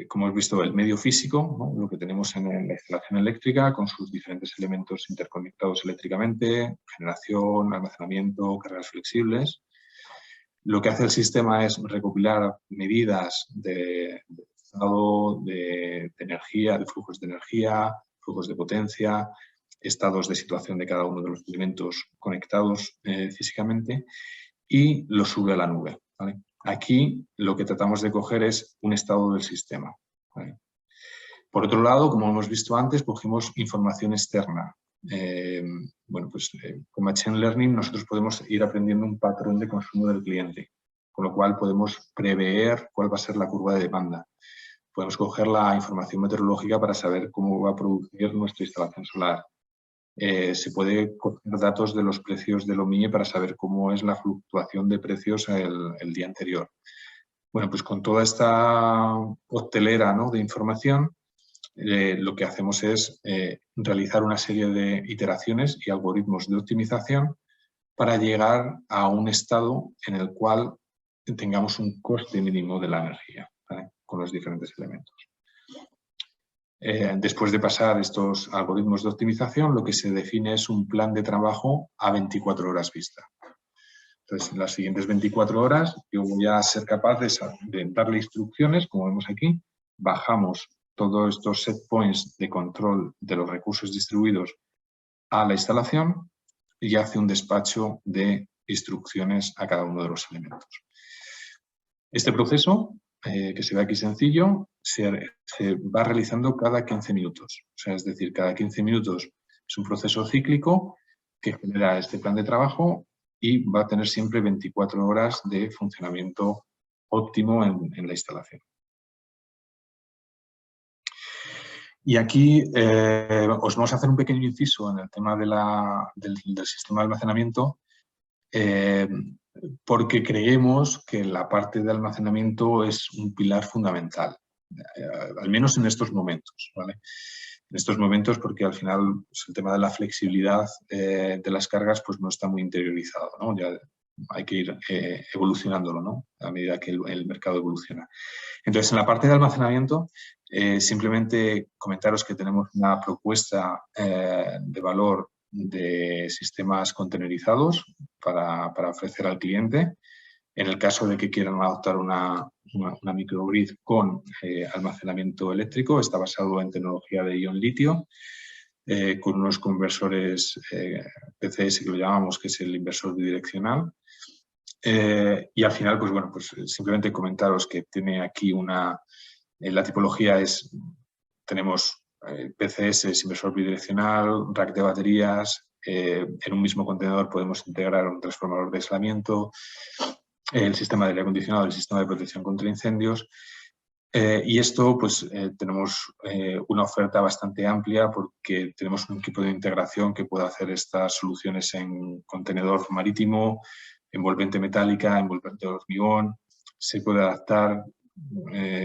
como hemos visto, el medio físico, ¿no? Lo que tenemos en la instalación eléctrica con sus diferentes elementos interconectados eléctricamente, generación, almacenamiento, cargas flexibles. Lo que hace el sistema es recopilar medidas de estado de energía, de flujos de energía, flujos de potencia, estados de situación de cada uno de los elementos conectados físicamente y lo sube a la nube, ¿vale? Aquí lo que tratamos de coger es un estado del sistema, ¿vale? Por otro lado, como hemos visto antes, cogimos información externa. Bueno, pues con Machine Learning nosotros podemos ir aprendiendo un patrón de consumo del cliente, con lo cual podemos prever cuál va a ser la curva de demanda. Podemos coger la información meteorológica para saber cómo va a producir nuestra instalación solar. Se puede coger datos de los precios del OMIE para saber cómo es la fluctuación de precios el día anterior. Bueno, pues con toda esta coctelera, ¿no?, de información, lo que hacemos es realizar una serie de iteraciones y algoritmos de optimización para llegar a un estado en el cual tengamos un coste mínimo de la energía, ¿vale?, con los diferentes elementos. Después de pasar estos algoritmos de optimización, lo que se define es un plan de trabajo a 24 horas vista. Entonces, en las siguientes 24 horas yo voy a ser capaz de darle instrucciones, como vemos aquí, bajamos todos estos set points de control de los recursos distribuidos a la instalación y hace un despacho de instrucciones a cada uno de los elementos. Este proceso, que se ve aquí sencillo, se va realizando cada 15 minutos. O sea, es decir, cada 15 minutos es un proceso cíclico que genera este plan de trabajo y va a tener siempre 24 horas de funcionamiento óptimo en la instalación. Y aquí os vamos a hacer un pequeño inciso en el tema del sistema de almacenamiento, porque creemos que la parte de almacenamiento es un pilar fundamental, al menos en estos momentos, ¿vale? En estos momentos, porque al final pues, el tema de la flexibilidad de las cargas pues, no está muy interiorizado, ¿no? Ya hay que ir evolucionándolo, ¿no?, a medida que el mercado evoluciona. Entonces, en la parte de almacenamiento, simplemente comentaros que tenemos una propuesta de valor de sistemas containerizados para ofrecer al cliente. En el caso de que quieran adoptar una microgrid con almacenamiento eléctrico, está basado en tecnología de ion litio, con unos conversores PCS que lo llamamos, que es el inversor bidireccional. Y al final, pues bueno, pues simplemente comentaros que tiene aquí la tipología tenemos PCS, inversor bidireccional, rack de baterías, en un mismo contenedor podemos integrar un transformador de aislamiento, el sistema de aire acondicionado, el sistema de protección contra incendios, Y esto, pues, tenemos una oferta bastante amplia porque tenemos un equipo de integración que puede hacer estas soluciones en contenedor marítimo, envolvente metálica, envolvente de hormigón. Se puede adaptar,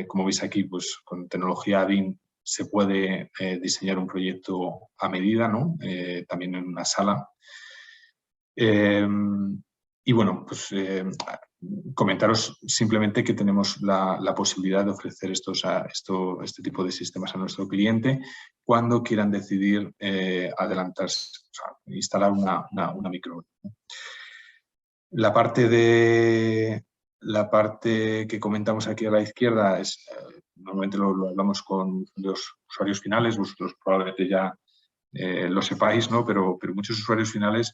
como veis aquí, pues con tecnología BIM se puede diseñar un proyecto a medida, ¿no? También en una sala. Y bueno, pues comentaros simplemente que tenemos la posibilidad de ofrecer este tipo de sistemas a nuestro cliente cuando quieran decidir adelantarse, o sea, instalar una microgrid. La parte que comentamos aquí a la izquierda es, normalmente lo hablamos con los usuarios finales, vosotros probablemente ya lo sepáis, ¿no? Pero muchos usuarios finales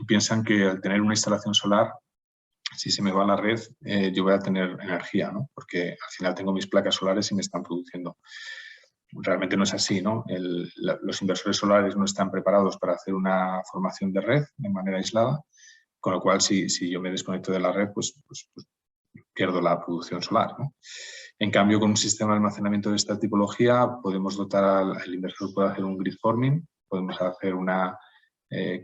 piensan que al tener una instalación solar, si se me va la red, yo voy a tener energía, ¿no? Porque al final tengo mis placas solares y me están produciendo. Realmente no es así, ¿no? Los inversores solares no están preparados para hacer una formación de red de manera aislada, con lo cual si yo me desconecto de la red, pues pierdo la producción solar, ¿no? En cambio, con un sistema de almacenamiento de esta tipología, podemos dotar al inversor, puede hacer un grid forming, podemos hacer una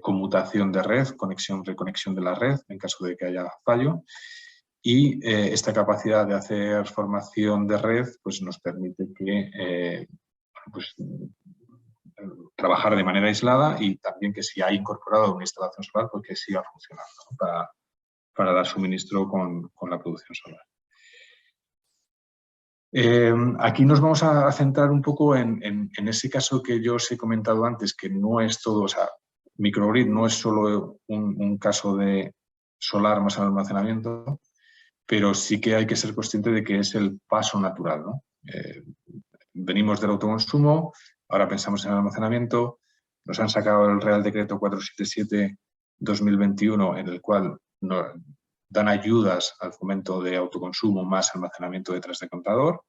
conmutación de red, conexión, reconexión de la red en caso de que haya fallo. Y esta capacidad de hacer formación de red pues nos permite que, trabajar de manera aislada y también que si ha incorporado una instalación solar, pues que siga funcionando, ¿no? para dar suministro con la producción solar. Aquí nos vamos a centrar un poco en ese caso que yo os he comentado antes, que no es todo, o sea, microgrid no es solo un caso de solar más almacenamiento, pero sí que hay que ser consciente de que es el paso natural, ¿no? Venimos del autoconsumo, ahora pensamos en el almacenamiento, nos han sacado el Real Decreto 477/2021, en el cual dan ayudas al fomento de autoconsumo más almacenamiento detrás de contador.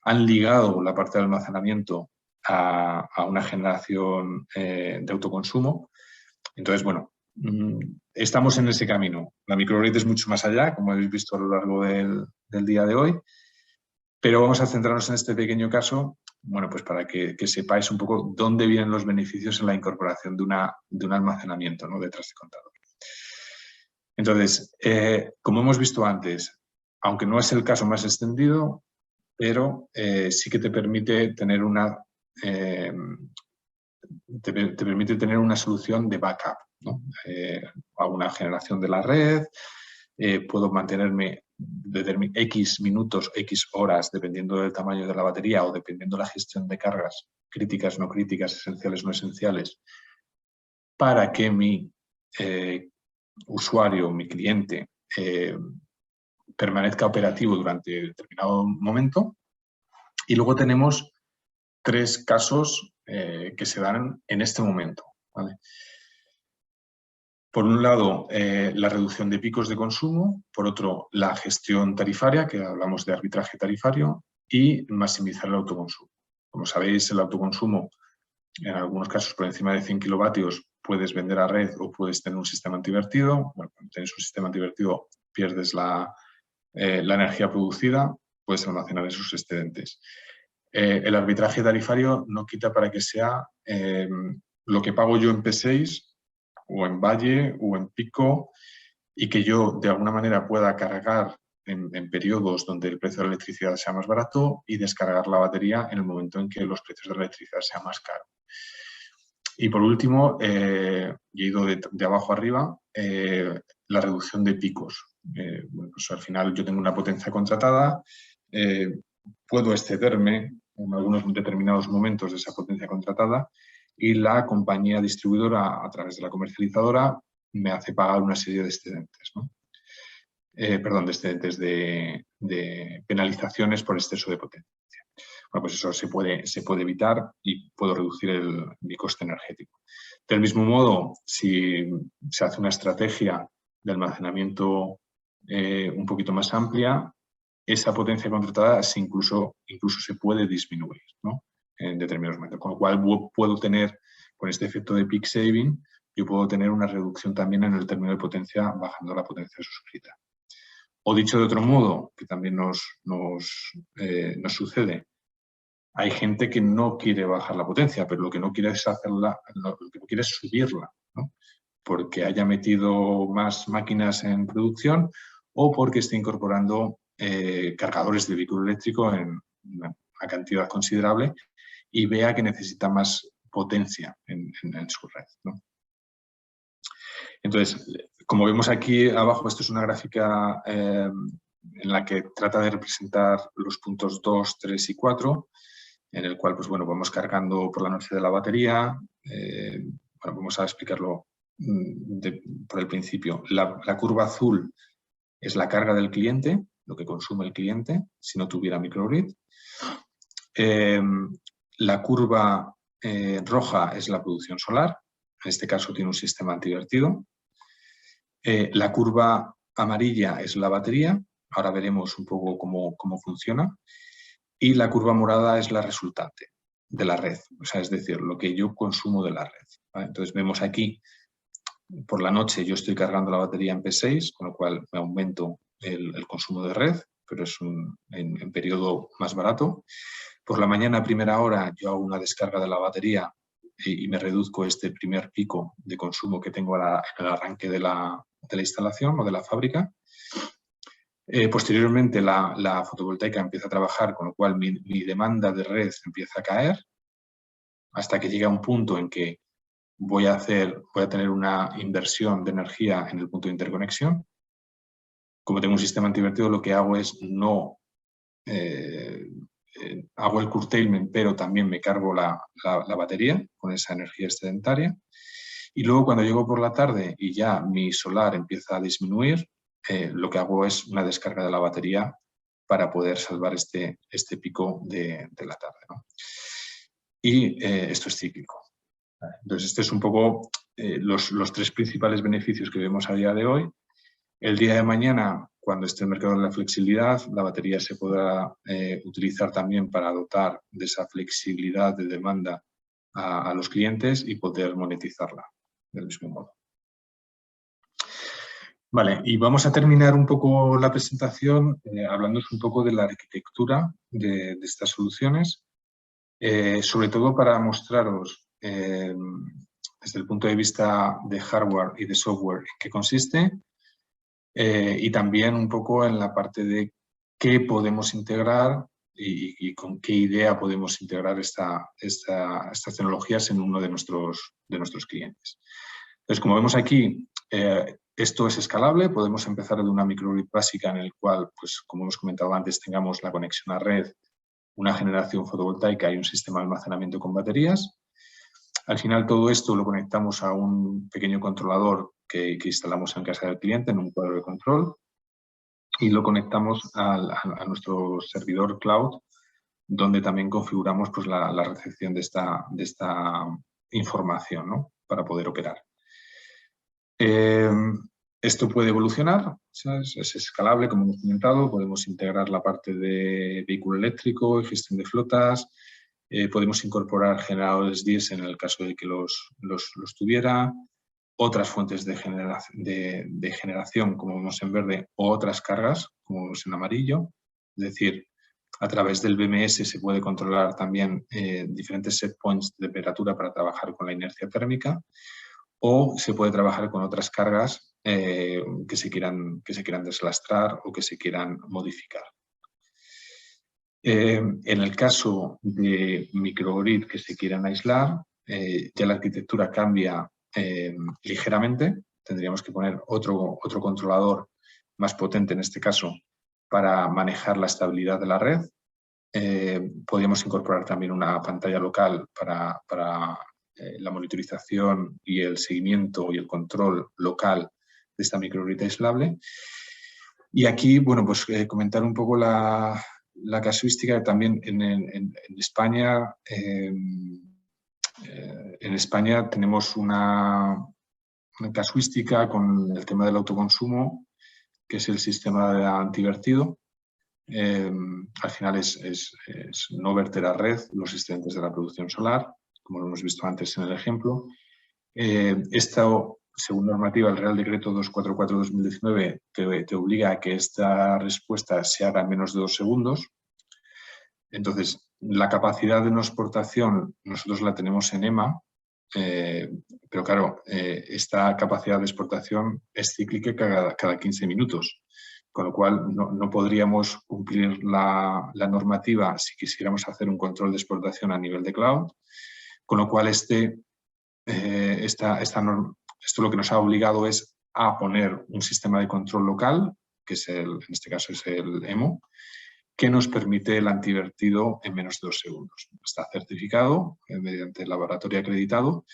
Han ligado la parte de almacenamiento a una generación de autoconsumo. Entonces, bueno, estamos en ese camino. La microgrid es mucho más allá, como habéis visto a lo largo del día de hoy, pero vamos a centrarnos en este pequeño caso, bueno, pues para que sepáis un poco dónde vienen los beneficios en la incorporación de un almacenamiento, ¿no? Detrás de contador. Entonces, como hemos visto antes, aunque no es el caso más extendido, pero sí que te permite tener una solución de backup, ¿no? A una generación de la red, puedo mantenerme X minutos, X horas, dependiendo del tamaño de la batería o dependiendo de la gestión de cargas críticas, no críticas, esenciales, no esenciales, para que mi usuario, mi cliente, permanezca operativo durante determinado momento. Y luego tenemos 3 casos que se dan en este momento, ¿vale? Por un lado, la reducción de picos de consumo, por otro, la gestión tarifaria, que hablamos de arbitraje tarifario, y maximizar el autoconsumo. Como sabéis, el autoconsumo, en algunos casos por encima de 100 kilovatios, puedes vender a red o puedes tener un sistema antivertido. Bueno, cuando tienes un sistema antivertido, pierdes la energía producida, puedes almacenar esos excedentes. El arbitraje tarifario no quita para que sea lo que pago yo en P6 o en valle o en pico y que yo de alguna manera pueda cargar en periodos donde el precio de la electricidad sea más barato y descargar la batería en el momento en que los precios de la electricidad sean más caros. Y por último, he ido de abajo arriba, la reducción de picos. Bueno, pues al final yo tengo una potencia contratada, puedo excederme en algunos determinados momentos de esa potencia contratada y la compañía distribuidora, a través de la comercializadora, me hace pagar una serie de excedentes, ¿no? Perdón, de excedentes de penalizaciones por exceso de potencia. Bueno, pues eso se puede evitar y puedo reducir mi coste energético. Del mismo modo, si se hace una estrategia de almacenamiento un poquito más amplia, esa potencia contratada incluso se puede disminuir, ¿no? En determinados momentos. Con lo cual puedo tener, con este efecto de peak saving, yo puedo tener una reducción también en el término de potencia bajando la potencia suscrita. O dicho de otro modo, que también nos sucede, hay gente que no quiere bajar la potencia, pero lo que no quiere es lo que no quiere es subirla, ¿no? Porque haya metido más máquinas en producción o porque esté incorporando cargadores de vehículo eléctrico en una cantidad considerable y vea que necesita más potencia en su red, ¿no? Entonces, como vemos aquí abajo, esto es una gráfica en la que trata de representar los puntos 2, 3 y 4, en el cual, pues bueno, vamos cargando por la noche de la batería. Bueno, vamos a explicarlo por el principio. La curva azul es la carga del cliente, lo que consume el cliente si no tuviera microgrid. La curva roja es la producción solar. En este caso tiene un sistema antivertido. La curva amarilla es la batería. Ahora veremos un poco cómo funciona. Y la curva morada es la resultante de la red, o sea, es decir, lo que yo consumo de la red, ¿vale? Entonces vemos aquí, por la noche yo estoy cargando la batería en P6, con lo cual me aumento el consumo de red, pero es en periodo más barato. Por la mañana a primera hora yo hago una descarga de la batería y me reduzco este primer pico de consumo que tengo en el arranque de la instalación o de la fábrica. Posteriormente la fotovoltaica empieza a trabajar, con lo cual mi demanda de red empieza a caer hasta que llega un punto en que voy a tener una inversión de energía en el punto de interconexión. Como tengo un sistema antivertido, lo que hago es no hago el curtailment, pero también me cargo la batería con esa energía excedentaria. Y luego cuando llego por la tarde y ya mi solar empieza a disminuir, lo que hago es una descarga de la batería para poder salvar este pico de la tarde, ¿no? Y esto es cíclico. Entonces, este es un poco los tres principales beneficios que vemos a día de hoy. El día de mañana, cuando esté el mercado de la flexibilidad, la batería se podrá utilizar también para dotar de esa flexibilidad de demanda a los clientes y poder monetizarla del mismo modo. Vale, y vamos a terminar un poco la presentación hablándoos un poco de la arquitectura de estas soluciones, sobre todo para mostraros desde el punto de vista de hardware y de software en qué consiste y también un poco en la parte de qué podemos integrar y con qué idea podemos integrar estas tecnologías en uno de nuestros clientes. Entonces, como vemos aquí, esto es escalable. Podemos empezar de una microgrid básica en el cual, pues, como hemos comentado antes, tengamos la conexión a red, una generación fotovoltaica y un sistema de almacenamiento con baterías. Al final todo esto lo conectamos a un pequeño controlador que instalamos en casa del cliente, en un cuadro de control, y lo conectamos a nuestro servidor cloud, donde también configuramos, pues, la recepción de esta información, ¿no?, para poder operar. Esto puede evolucionar, ¿sabes? Es escalable, como hemos comentado. Podemos integrar la parte de vehículo eléctrico y gestión de flotas. Podemos incorporar generadores diésel en el caso de que los tuviera. Otras fuentes de generación, como vemos en verde, o otras cargas, como vemos en amarillo. Es decir, a través del BMS se puede controlar también diferentes set points de temperatura para trabajar con la inercia térmica. O se puede trabajar con otras cargas que se quieran deslastrar o que se quieran modificar. En el caso de microgrid que se quieran aislar, ya la arquitectura cambia ligeramente. Tendríamos que poner otro controlador más potente, en este caso, para manejar la estabilidad de la red. Podríamos incorporar también una pantalla local para la monitorización y el seguimiento y el control local de esta microgrid aislable. Y aquí, bueno, pues comentar un poco la casuística. También en España, tenemos una casuística con el tema del autoconsumo, que es el sistema antivertido. Al final es no verter a red los excedentes de la producción solar, como lo hemos visto antes en el ejemplo. Esto según normativa, el Real Decreto 244/2019 te obliga a que esta respuesta se haga en menos de 2 segundos. Entonces, la capacidad de no exportación nosotros la tenemos en EMA, pero claro, esta capacidad de exportación es cíclica cada 15 minutos, con lo cual no podríamos cumplir la normativa si quisiéramos hacer un control de exportación a nivel de cloud, con lo cual esto lo que nos ha obligado es a poner un sistema de control local, que es en este caso es el EMO, que nos permite el antivertido en menos de 2 segundos. Está certificado mediante el laboratorio acreditado.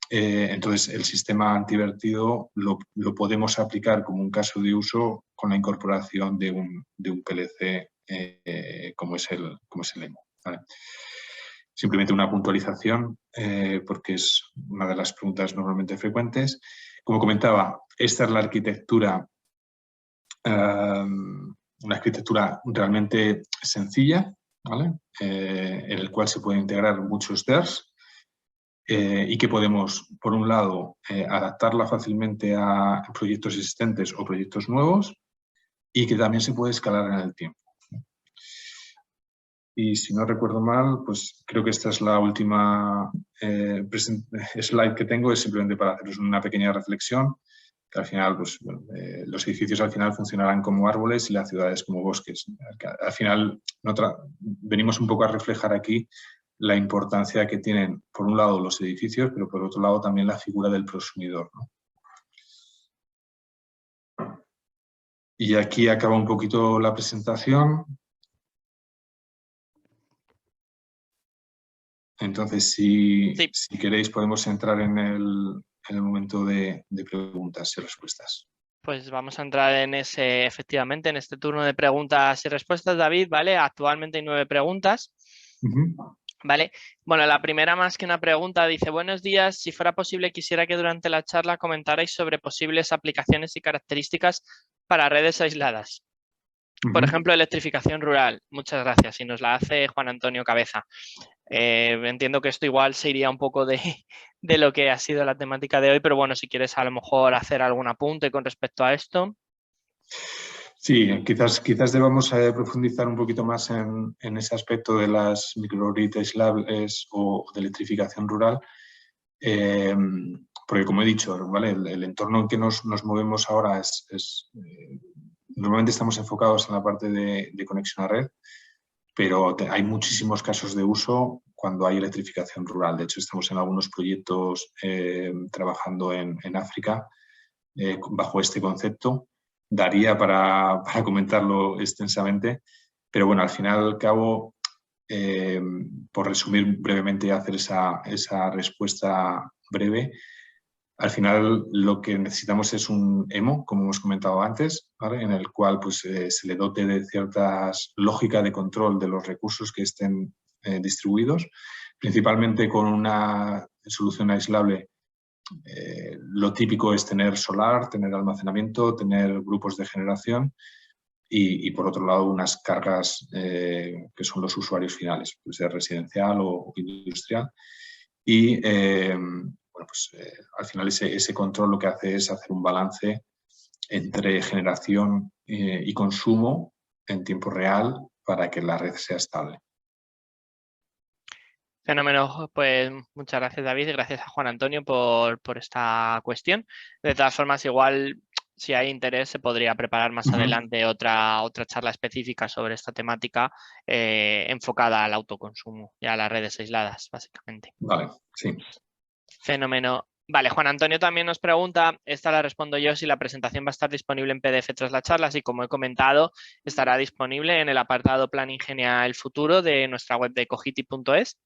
Entonces, el sistema antivertido lo podemos aplicar como un caso de uso con la incorporación de un PLC como es el EMO. ¿Vale? Simplemente una puntualización, porque es una de las preguntas normalmente frecuentes. Como comentaba, esta es la arquitectura, una arquitectura realmente sencilla, ¿vale? En el cual se pueden integrar muchos DERs y que podemos, por un lado, adaptarla fácilmente a proyectos existentes o proyectos nuevos y que también se puede escalar en el tiempo. Y si no recuerdo mal, pues creo que esta es la última slide que tengo, es simplemente para haceros una pequeña reflexión, que al final, pues, bueno, los edificios al final funcionarán como árboles y las ciudades como bosques. Al final venimos un poco a reflejar aquí la importancia que tienen, por un lado, los edificios, pero por otro lado también la figura del prosumidor, ¿no? Y aquí acaba un poquito la presentación. Entonces, si queréis, podemos entrar en el momento de preguntas y respuestas. Pues vamos a entrar en efectivamente, en este turno de preguntas y respuestas, David, ¿vale? Actualmente hay 9 preguntas. ¿Vale? Bueno, la primera, más que una pregunta, dice: buenos días, si fuera posible quisiera que durante la charla comentarais sobre posibles aplicaciones y características para redes aisladas. Por ejemplo, electrificación rural. Muchas gracias. Y nos la hace Juan Antonio Cabeza. Entiendo que esto igual se iría un poco de lo que ha sido la temática de hoy, pero bueno, si quieres a lo mejor hacer algún apunte con respecto a esto. Sí, quizás debamos profundizar un poquito más en ese aspecto de las microgrid aislables o de electrificación rural, porque como he dicho, ¿vale? El entorno en que nos movemos ahora normalmente estamos enfocados en la parte de conexión a red, pero hay muchísimos casos de uso cuando hay electrificación rural. De hecho, estamos en algunos proyectos trabajando en África bajo este concepto. Daría para comentarlo extensamente, pero bueno, al final y al cabo, por resumir brevemente y hacer esa respuesta breve, al final lo que necesitamos es un EMO, como hemos comentado antes, ¿vale? En el cual pues, se le dote de ciertas lógica de control de los recursos que estén distribuidos, principalmente con una solución aislable. Lo típico es tener solar, tener almacenamiento, tener grupos de generación y por otro lado unas cargas que son los usuarios finales, pues sea residencial o industrial. Y bueno, pues, al final ese control lo que hace es hacer un balance entre generación y consumo en tiempo real para que la red sea estable. Fenómeno, pues muchas gracias, David, y gracias a Juan Antonio por esta cuestión. De todas formas, igual si hay interés se podría preparar más adelante otra charla específica sobre esta temática enfocada al autoconsumo y a las redes aisladas, básicamente. Vale, sí. Fenómeno. Vale, Juan Antonio también nos pregunta, esta la respondo yo, si la presentación va a estar disponible en PDF tras la charla, así como he comentado, estará disponible en el apartado Plan Ingenia el Futuro de nuestra web de Cogiti.es.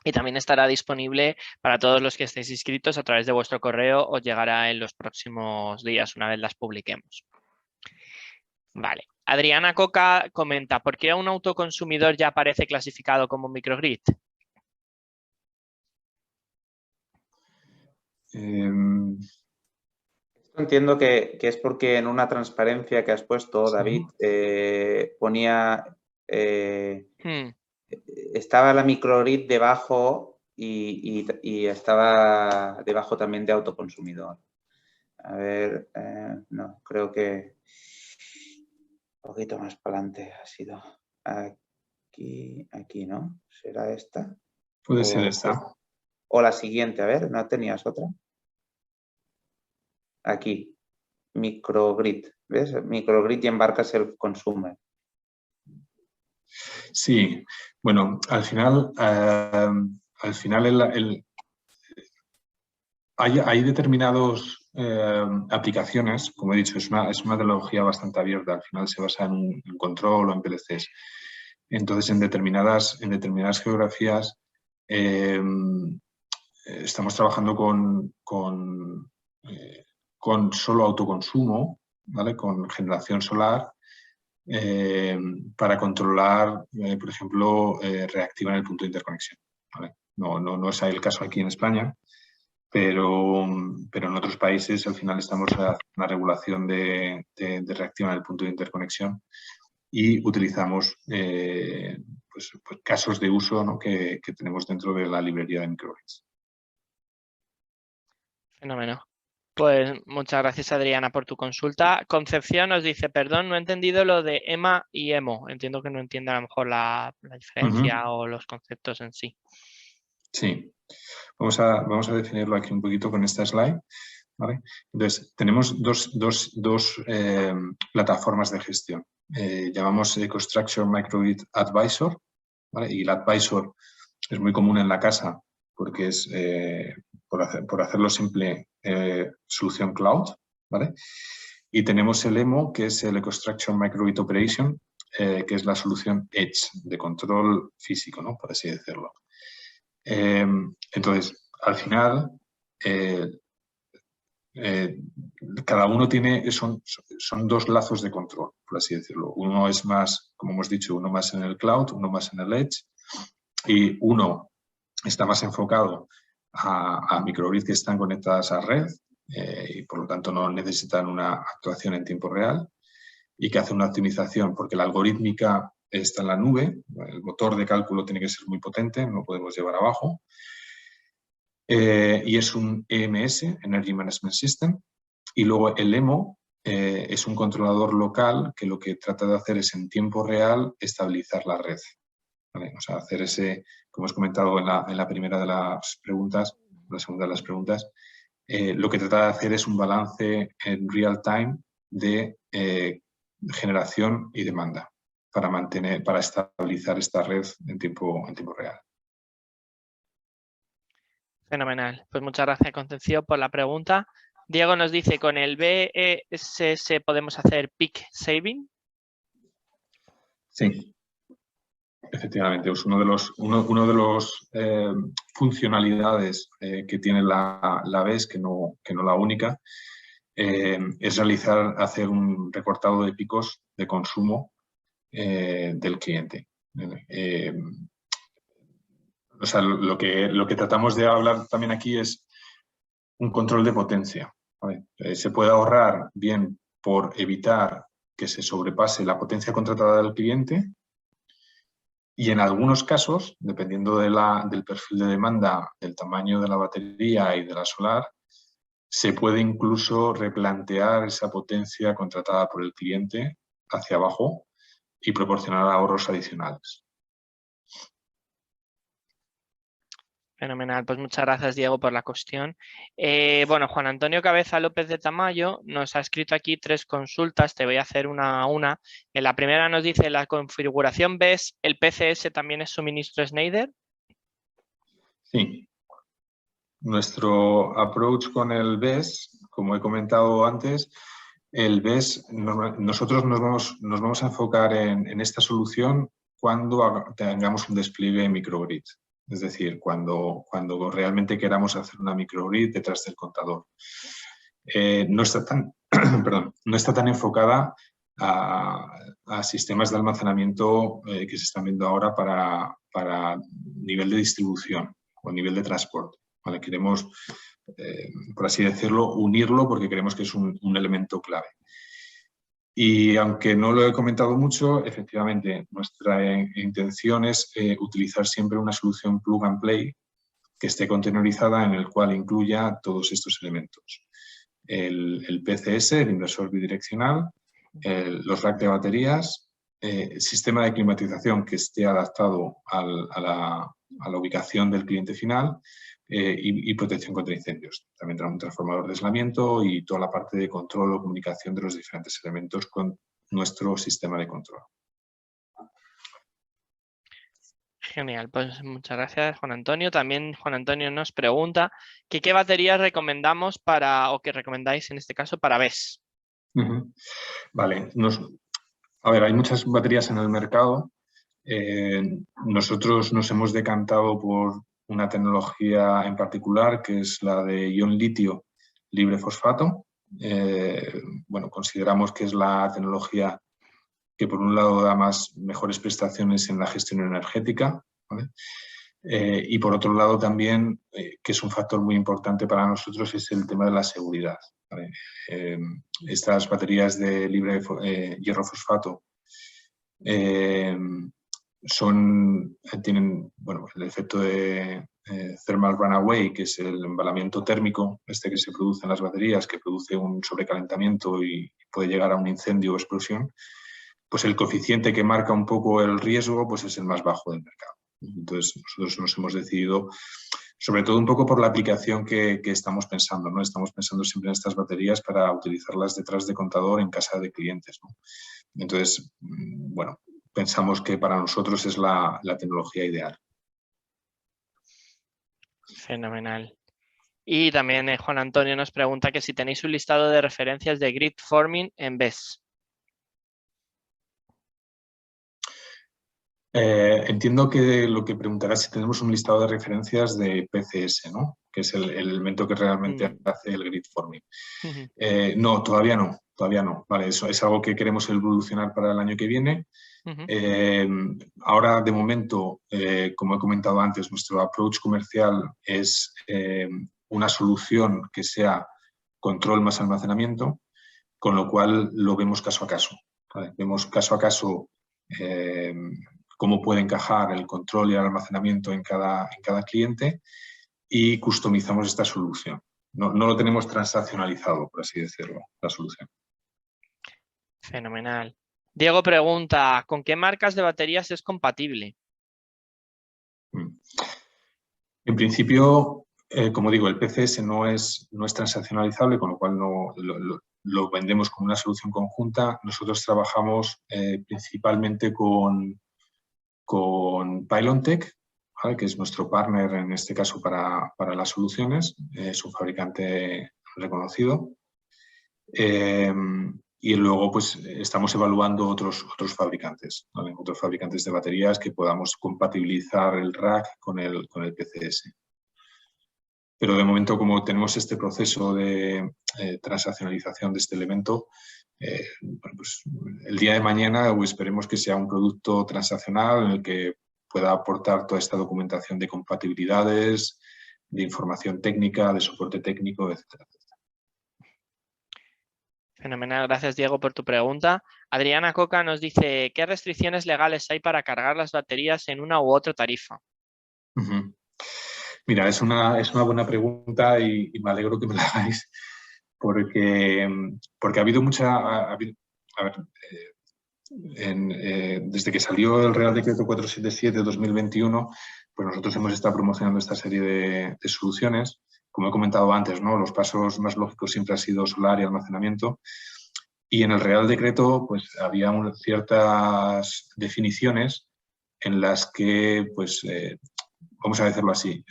Y también estará disponible para todos los que estéis inscritos a través de vuestro correo, os llegará en los próximos días una vez las publiquemos. Vale. Adriana Coca comenta: ¿por qué un autoconsumidor ya aparece clasificado como microgrid? Entiendo que es porque en una transparencia que has puesto, David, ponía... Estaba la microgrid debajo y estaba debajo también de autoconsumidor. A ver, no, creo que un poquito más para adelante ha sido. Aquí, ¿no? ¿Será esta? Puede ser esta. O la siguiente, a ver, ¿no tenías otra? Aquí, microgrid, ¿ves? Microgrid y embarca self-consumer. Sí, bueno, al final hay determinadas aplicaciones, como he dicho, es una tecnología bastante abierta, al final se basa en un control o en PLCs. Entonces, en determinadas geografías estamos trabajando con solo autoconsumo, ¿vale? Con generación solar, para controlar, por ejemplo, reactivar el punto de interconexión, ¿vale? No es el caso aquí en España, pero en otros países al final estamos haciendo una regulación de reactivar el punto de interconexión y utilizamos pues casos de uso, ¿no? que tenemos dentro de la librería de microgrids. Fenómeno. Pues muchas gracias, Adriana, por tu consulta. Concepción nos dice, perdón, no he entendido lo de EMA y EMO. Entiendo que no entiende a lo mejor la diferencia o los conceptos en sí. Sí, vamos a definirlo aquí un poquito con esta slide, ¿vale? Entonces, tenemos dos plataformas de gestión. Llamamos EcoStruxure Microgrid Advisor, ¿vale? Y el Advisor es muy común en la casa porque es, por hacerlo simple, solución cloud, ¿vale? Y tenemos el EMO, que es el EcoStruxure Microgrid Operation, que es la solución Edge, de control físico, ¿no? Por así decirlo. Entonces, al final, cada uno tiene, son dos lazos de control, por así decirlo. Uno es más, como hemos dicho, uno más en el cloud, uno más en el edge, y uno está más enfocado a microgrids que están conectadas a red y por lo tanto no necesitan una actuación en tiempo real y que hace una optimización porque la algorítmica está en la nube, el motor de cálculo tiene que ser muy potente, no lo podemos llevar abajo. Y es un EMS, Energy Management System, y luego el EMO es un controlador local que lo que trata de hacer es en tiempo real estabilizar la red, ¿vale? O sea, hacer ese, como os he comentado en la primera de las preguntas, la segunda de las preguntas, lo que trata de hacer es un balance en real time de generación y demanda para estabilizar esta red en tiempo real. Fenomenal. Pues muchas gracias, Concepción, por la pregunta. Diego nos dice, ¿con el BESS podemos hacer peak saving? Sí, efectivamente. Es uno de los funcionalidades que tiene la BESS, que no la única, es hacer un recortado de picos de consumo del cliente. O sea, lo que tratamos de hablar también aquí es un control de potencia, ¿vale? Se puede ahorrar bien por evitar que se sobrepase la potencia contratada del cliente y en algunos casos, dependiendo del perfil de demanda, del tamaño de la batería y de la solar, se puede incluso replantear esa potencia contratada por el cliente hacia abajo y proporcionar ahorros adicionales. Fenomenal, pues muchas gracias, Diego, por la cuestión. Bueno, Juan Antonio Cabeza López de Tamayo nos ha escrito aquí 3 consultas, te voy a hacer una a una. En la primera nos dice, ¿la configuración BESS, el PCS también es suministro Schneider? Sí. Nuestro approach con el BESS, como he comentado antes, el BESS, nosotros nos vamos a enfocar en esta solución cuando tengamos un despliegue microgrid. Es decir, cuando realmente queramos hacer una microgrid detrás del contador. No está tan enfocada a sistemas de almacenamiento que se están viendo ahora para nivel de distribución o nivel de transporte, ¿vale? Queremos, por así decirlo, unirlo porque creemos que es un elemento clave. Y aunque no lo he comentado mucho, efectivamente, nuestra intención es utilizar siempre una solución plug and play que esté containerizada en el cual incluya todos estos elementos. el PCS, el inversor bidireccional, los racks de baterías, sistema de climatización que esté adaptado a la ubicación del cliente final y protección contra incendios. También tenemos un transformador de aislamiento y toda la parte de control o comunicación de los diferentes elementos con nuestro sistema de control. Genial, pues muchas gracias, Juan Antonio. También Juan Antonio nos pregunta que qué baterías recomendamos o que recomendáis en este caso para BESS. Vale, a ver, hay muchas baterías en el mercado. Nosotros nos hemos decantado por una tecnología en particular, que es la de ion litio libre fosfato. Bueno, consideramos que es la tecnología que por un lado da mejores prestaciones en la gestión energética, ¿vale? Y por otro lado también, que es un factor muy importante para nosotros, es el tema de la seguridad, ¿vale? Estas baterías de libre hierro fosfato tienen, bueno, el efecto de thermal runaway, que es el embalamiento térmico que se produce en las baterías, que produce un sobrecalentamiento y puede llegar a un incendio o explosión. Pues el coeficiente que marca un poco el riesgo pues es el más bajo del mercado. Entonces, nosotros nos hemos decidido, sobre todo un poco por la aplicación que estamos pensando, ¿no? Estamos pensando siempre en estas baterías para utilizarlas detrás de contador en casa de clientes, ¿no? Entonces, bueno, pensamos que para nosotros es la tecnología ideal. Fenomenal. Y también Juan Antonio nos pregunta que si tenéis un listado de referencias de grid forming en BESS. Entiendo que lo que preguntarás si tenemos un listado de referencias de PCS, ¿no? Que es el elemento que realmente hace el grid forming. No, todavía no. Vale, eso es algo que queremos evolucionar para el año que viene. Ahora, de momento, como he comentado antes, nuestro approach comercial es una solución que sea control más almacenamiento, con lo cual lo vemos caso a caso, ¿vale? Vemos caso a caso cómo puede encajar el control y el almacenamiento en cada cliente y customizamos esta solución. No lo tenemos transaccionalizado, por así decirlo, la solución. Fenomenal. Diego pregunta, ¿con qué marcas de baterías es compatible? En principio, como digo, el PCS no es transaccionalizable, con lo cual no lo vendemos como una solución conjunta. Nosotros trabajamos principalmente con Pylontech, ¿vale? Que es nuestro partner en este caso para las soluciones. Es un fabricante reconocido. Y luego pues estamos evaluando otros fabricantes, ¿vale? Otros fabricantes de baterías que podamos compatibilizar el rack con el PCS. Pero de momento, como tenemos este proceso de transaccionalización de este elemento, bueno, pues el día de mañana o esperemos que sea un producto transaccional en el que pueda aportar toda esta documentación de compatibilidades, de información técnica, de soporte técnico, etcétera. Fenomenal, gracias Diego por tu pregunta. Adriana Coca nos dice, ¿qué restricciones legales hay para cargar las baterías en una u otra tarifa? Mira, es una buena pregunta y me alegro que me la hagáis porque ha habido mucha... desde que salió el Real Decreto 477/2021, pues nosotros hemos estado promocionando esta serie de soluciones. Como he comentado antes, ¿no? Los pasos más lógicos siempre han sido solar y almacenamiento. Y en el Real Decreto pues, había ciertas definiciones en las que, pues, vamos a decirlo así,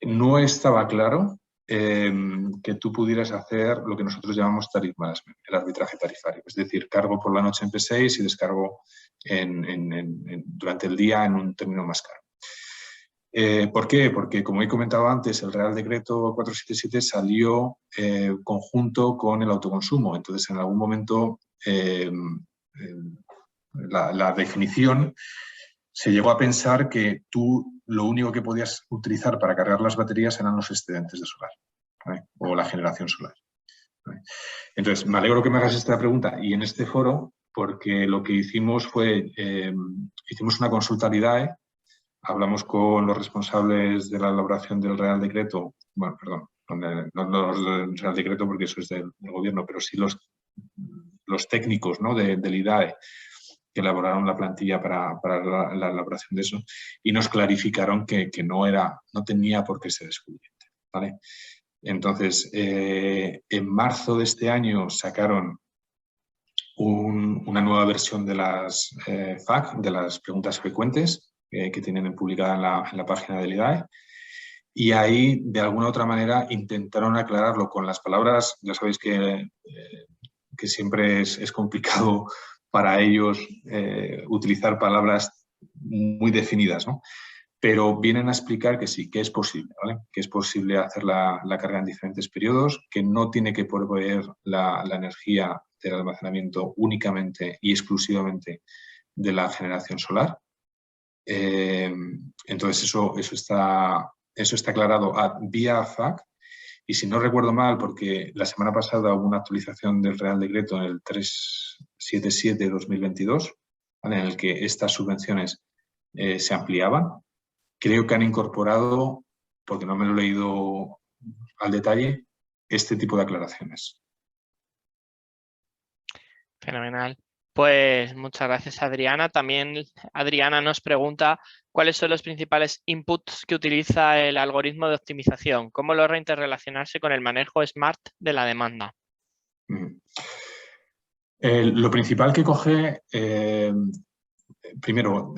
no estaba claro que tú pudieras hacer lo que nosotros llamamos tariff management, el arbitraje tarifario. Es decir, cargo por la noche en P6 y descargo durante el día en un término más caro. ¿Por qué? Porque, como he comentado antes, el Real Decreto 477 salió conjunto con el autoconsumo. Entonces, en algún momento, la definición se llegó a pensar que tú lo único que podías utilizar para cargar las baterías eran los excedentes de solar, ¿vale? O la generación solar, ¿vale? Entonces, me alegro que me hagas esta pregunta y en este foro, porque lo que hicimos fue, hicimos una consulta al IDAE. Hablamos con los responsables de la elaboración del Real Decreto, bueno, perdón, no el Real Decreto porque eso es del Gobierno, pero sí los técnicos, ¿no? del IDAE que elaboraron la plantilla para la elaboración de eso y nos clarificaron que no tenía por qué ser excluyente, ¿vale? Entonces, en marzo de este año sacaron una nueva versión de las FAQ, de las preguntas frecuentes que tienen publicada en la página del IDAE. Y ahí, de alguna u otra manera, intentaron aclararlo con las palabras. Ya sabéis que siempre es complicado para ellos utilizar palabras muy definidas, ¿no? Pero vienen a explicar que sí, que es posible, ¿vale? Que es posible hacer la carga en diferentes periodos, que no tiene que proveer la energía del almacenamiento únicamente y exclusivamente de la generación solar. Entonces, eso está aclarado vía FAQ. Y si no recuerdo mal, porque la semana pasada hubo una actualización del Real Decreto en el 377-2022, ¿vale? En el que estas subvenciones se ampliaban. Creo que han incorporado, porque no me lo he leído al detalle, este tipo de aclaraciones. Fenomenal. Pues muchas gracias, Adriana. También Adriana nos pregunta cuáles son los principales inputs que utiliza el algoritmo de optimización, cómo logra interrelacionarse con el manejo smart de la demanda. Lo principal que coge, primero,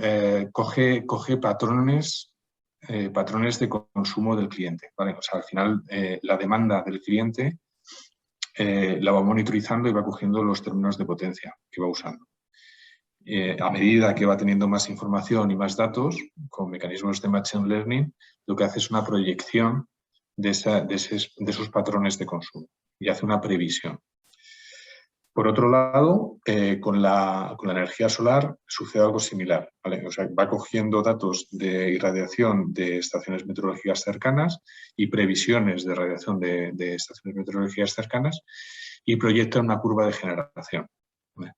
coge patrones de consumo del cliente, ¿vale? O sea, al final, la demanda del cliente la va monitorizando y va cogiendo los términos de potencia que va usando. A medida que va teniendo más información y más datos, con mecanismos de Machine Learning, lo que hace es una proyección de esos patrones de consumo y hace una previsión. Por otro lado, con la energía solar sucede algo similar, ¿vale? O sea, va cogiendo datos de irradiación de estaciones meteorológicas cercanas y previsiones de radiación de estaciones meteorológicas cercanas y proyecta una curva de generación, ¿vale?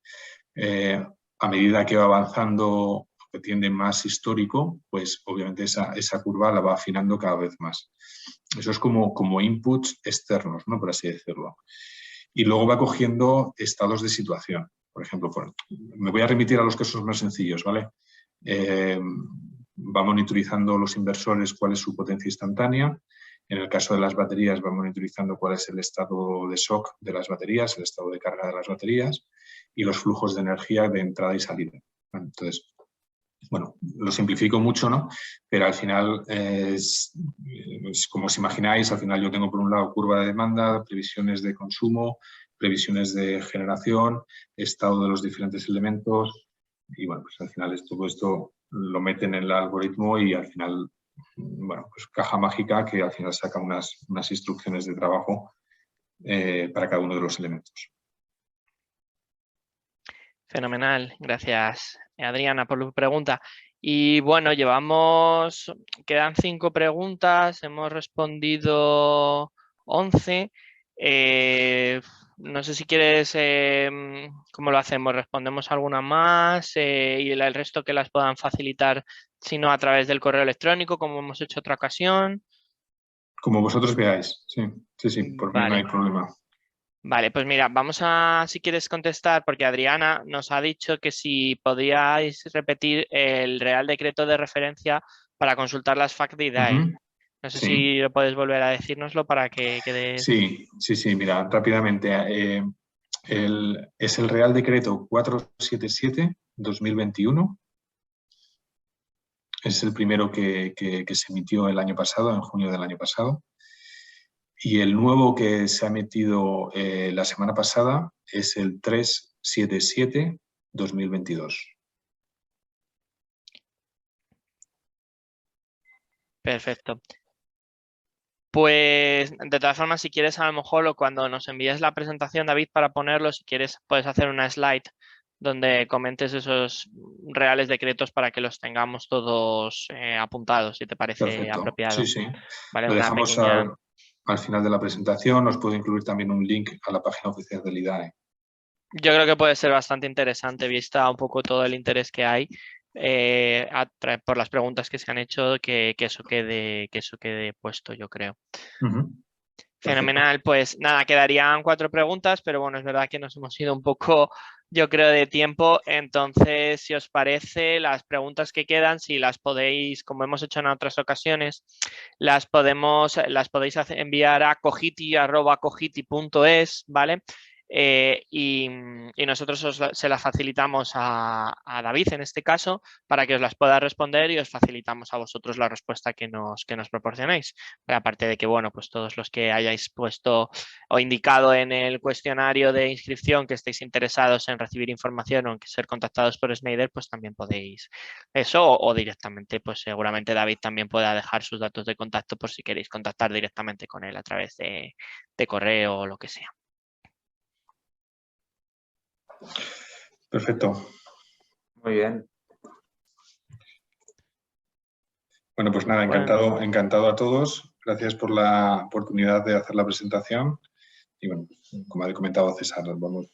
A medida que va avanzando, que tiende más histórico, pues obviamente esa curva la va afinando cada vez más. Eso es como inputs externos, ¿no? Por así decirlo. Y luego va cogiendo estados de situación. Por ejemplo, me voy a remitir a los casos más sencillos, ¿vale? Va monitorizando los inversores cuál es su potencia instantánea. En el caso de las baterías va monitorizando cuál es el estado de shock de las baterías, el estado de carga de las baterías y los flujos de energía de entrada y salida. Entonces, bueno, lo simplifico mucho, ¿no? Pero al final, como os imagináis, al final yo tengo por un lado curva de demanda, previsiones de consumo, previsiones de generación, estado de los diferentes elementos y bueno, pues al final todo esto lo meten en el algoritmo y al final, bueno, pues caja mágica que al final saca unas instrucciones de trabajo para cada uno de los elementos. Fenomenal, gracias Adriana por la pregunta. Y bueno, quedan 5 preguntas, hemos respondido 11. No sé si quieres, ¿cómo lo hacemos? ¿Respondemos alguna más y el resto que las puedan facilitar, si no a través del correo electrónico, como hemos hecho otra ocasión? Como vosotros veáis, sí, por mí no hay problema. Vale, pues mira, si quieres contestar, porque Adriana nos ha dicho que si podíais repetir el Real Decreto de referencia para consultar las FAQ de IDAE. No sé si lo puedes volver a decírnoslo para que quede... Sí, mira, rápidamente. Es el Real Decreto 477-2021. Es el primero que se emitió el año pasado, en junio del año pasado. Y el nuevo que se ha metido la semana pasada es el 377-2022. Perfecto. Pues de todas formas, si quieres, a lo mejor o cuando nos envíes la presentación, David, para ponerlo, si quieres, puedes hacer una slide donde comentes esos reales decretos para que los tengamos todos apuntados, si te parece apropiado. Sí. ¿Vale? Lo dejamos al final de la presentación. Os puedo incluir también un link a la página oficial del IDAE. Yo creo que puede ser bastante interesante, vista un poco todo el interés que hay por las preguntas que se han hecho, que eso quede puesto, yo creo. Fenomenal, pues nada, quedarían 4 preguntas, pero bueno, es verdad que nos hemos ido un poco, yo creo, de tiempo. Entonces, si os parece, las preguntas que quedan, si las podéis, como hemos hecho en otras ocasiones, las podéis enviar a cogiti@cogiti.es, ¿vale? Y nosotros se las facilitamos a David en este caso para que os las pueda responder y os facilitamos a vosotros la respuesta que nos proporcionéis. Aparte de que, bueno, pues todos los que hayáis puesto o indicado en el cuestionario de inscripción que estéis interesados en recibir información o en ser contactados por Schneider, pues también podéis eso o directamente, pues seguramente David también pueda dejar sus datos de contacto por si queréis contactar directamente con él a través de correo o lo que sea. Perfecto. Muy bien. Bueno, pues nada, encantado a todos. Gracias por la oportunidad de hacer la presentación. Y bueno, como ha comentado César, vamos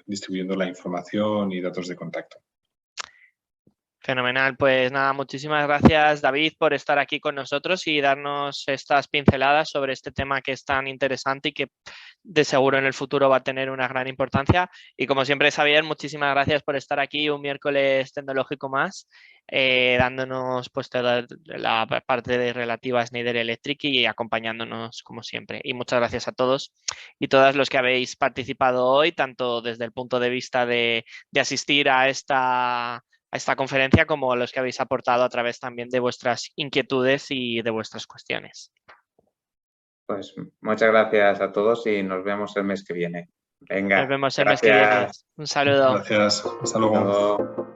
distribuyendo la información y datos de contacto. Fenomenal, pues nada, muchísimas gracias David por estar aquí con nosotros y darnos estas pinceladas sobre este tema que es tan interesante y que de seguro en el futuro va a tener una gran importancia. Y como siempre, Xavier, muchísimas gracias por estar aquí un miércoles tecnológico más, dándonos pues toda la parte relativa a Schneider Electric y acompañándonos como siempre. Y muchas gracias a todos y todas los que habéis participado hoy, tanto desde el punto de vista de asistir a esta conferencia como los que habéis aportado a través también de vuestras inquietudes y de vuestras cuestiones. Pues muchas gracias a todos y nos vemos el mes que viene. Venga, Nos vemos el mes que viene. Un saludo. Gracias. Hasta luego. Hasta luego.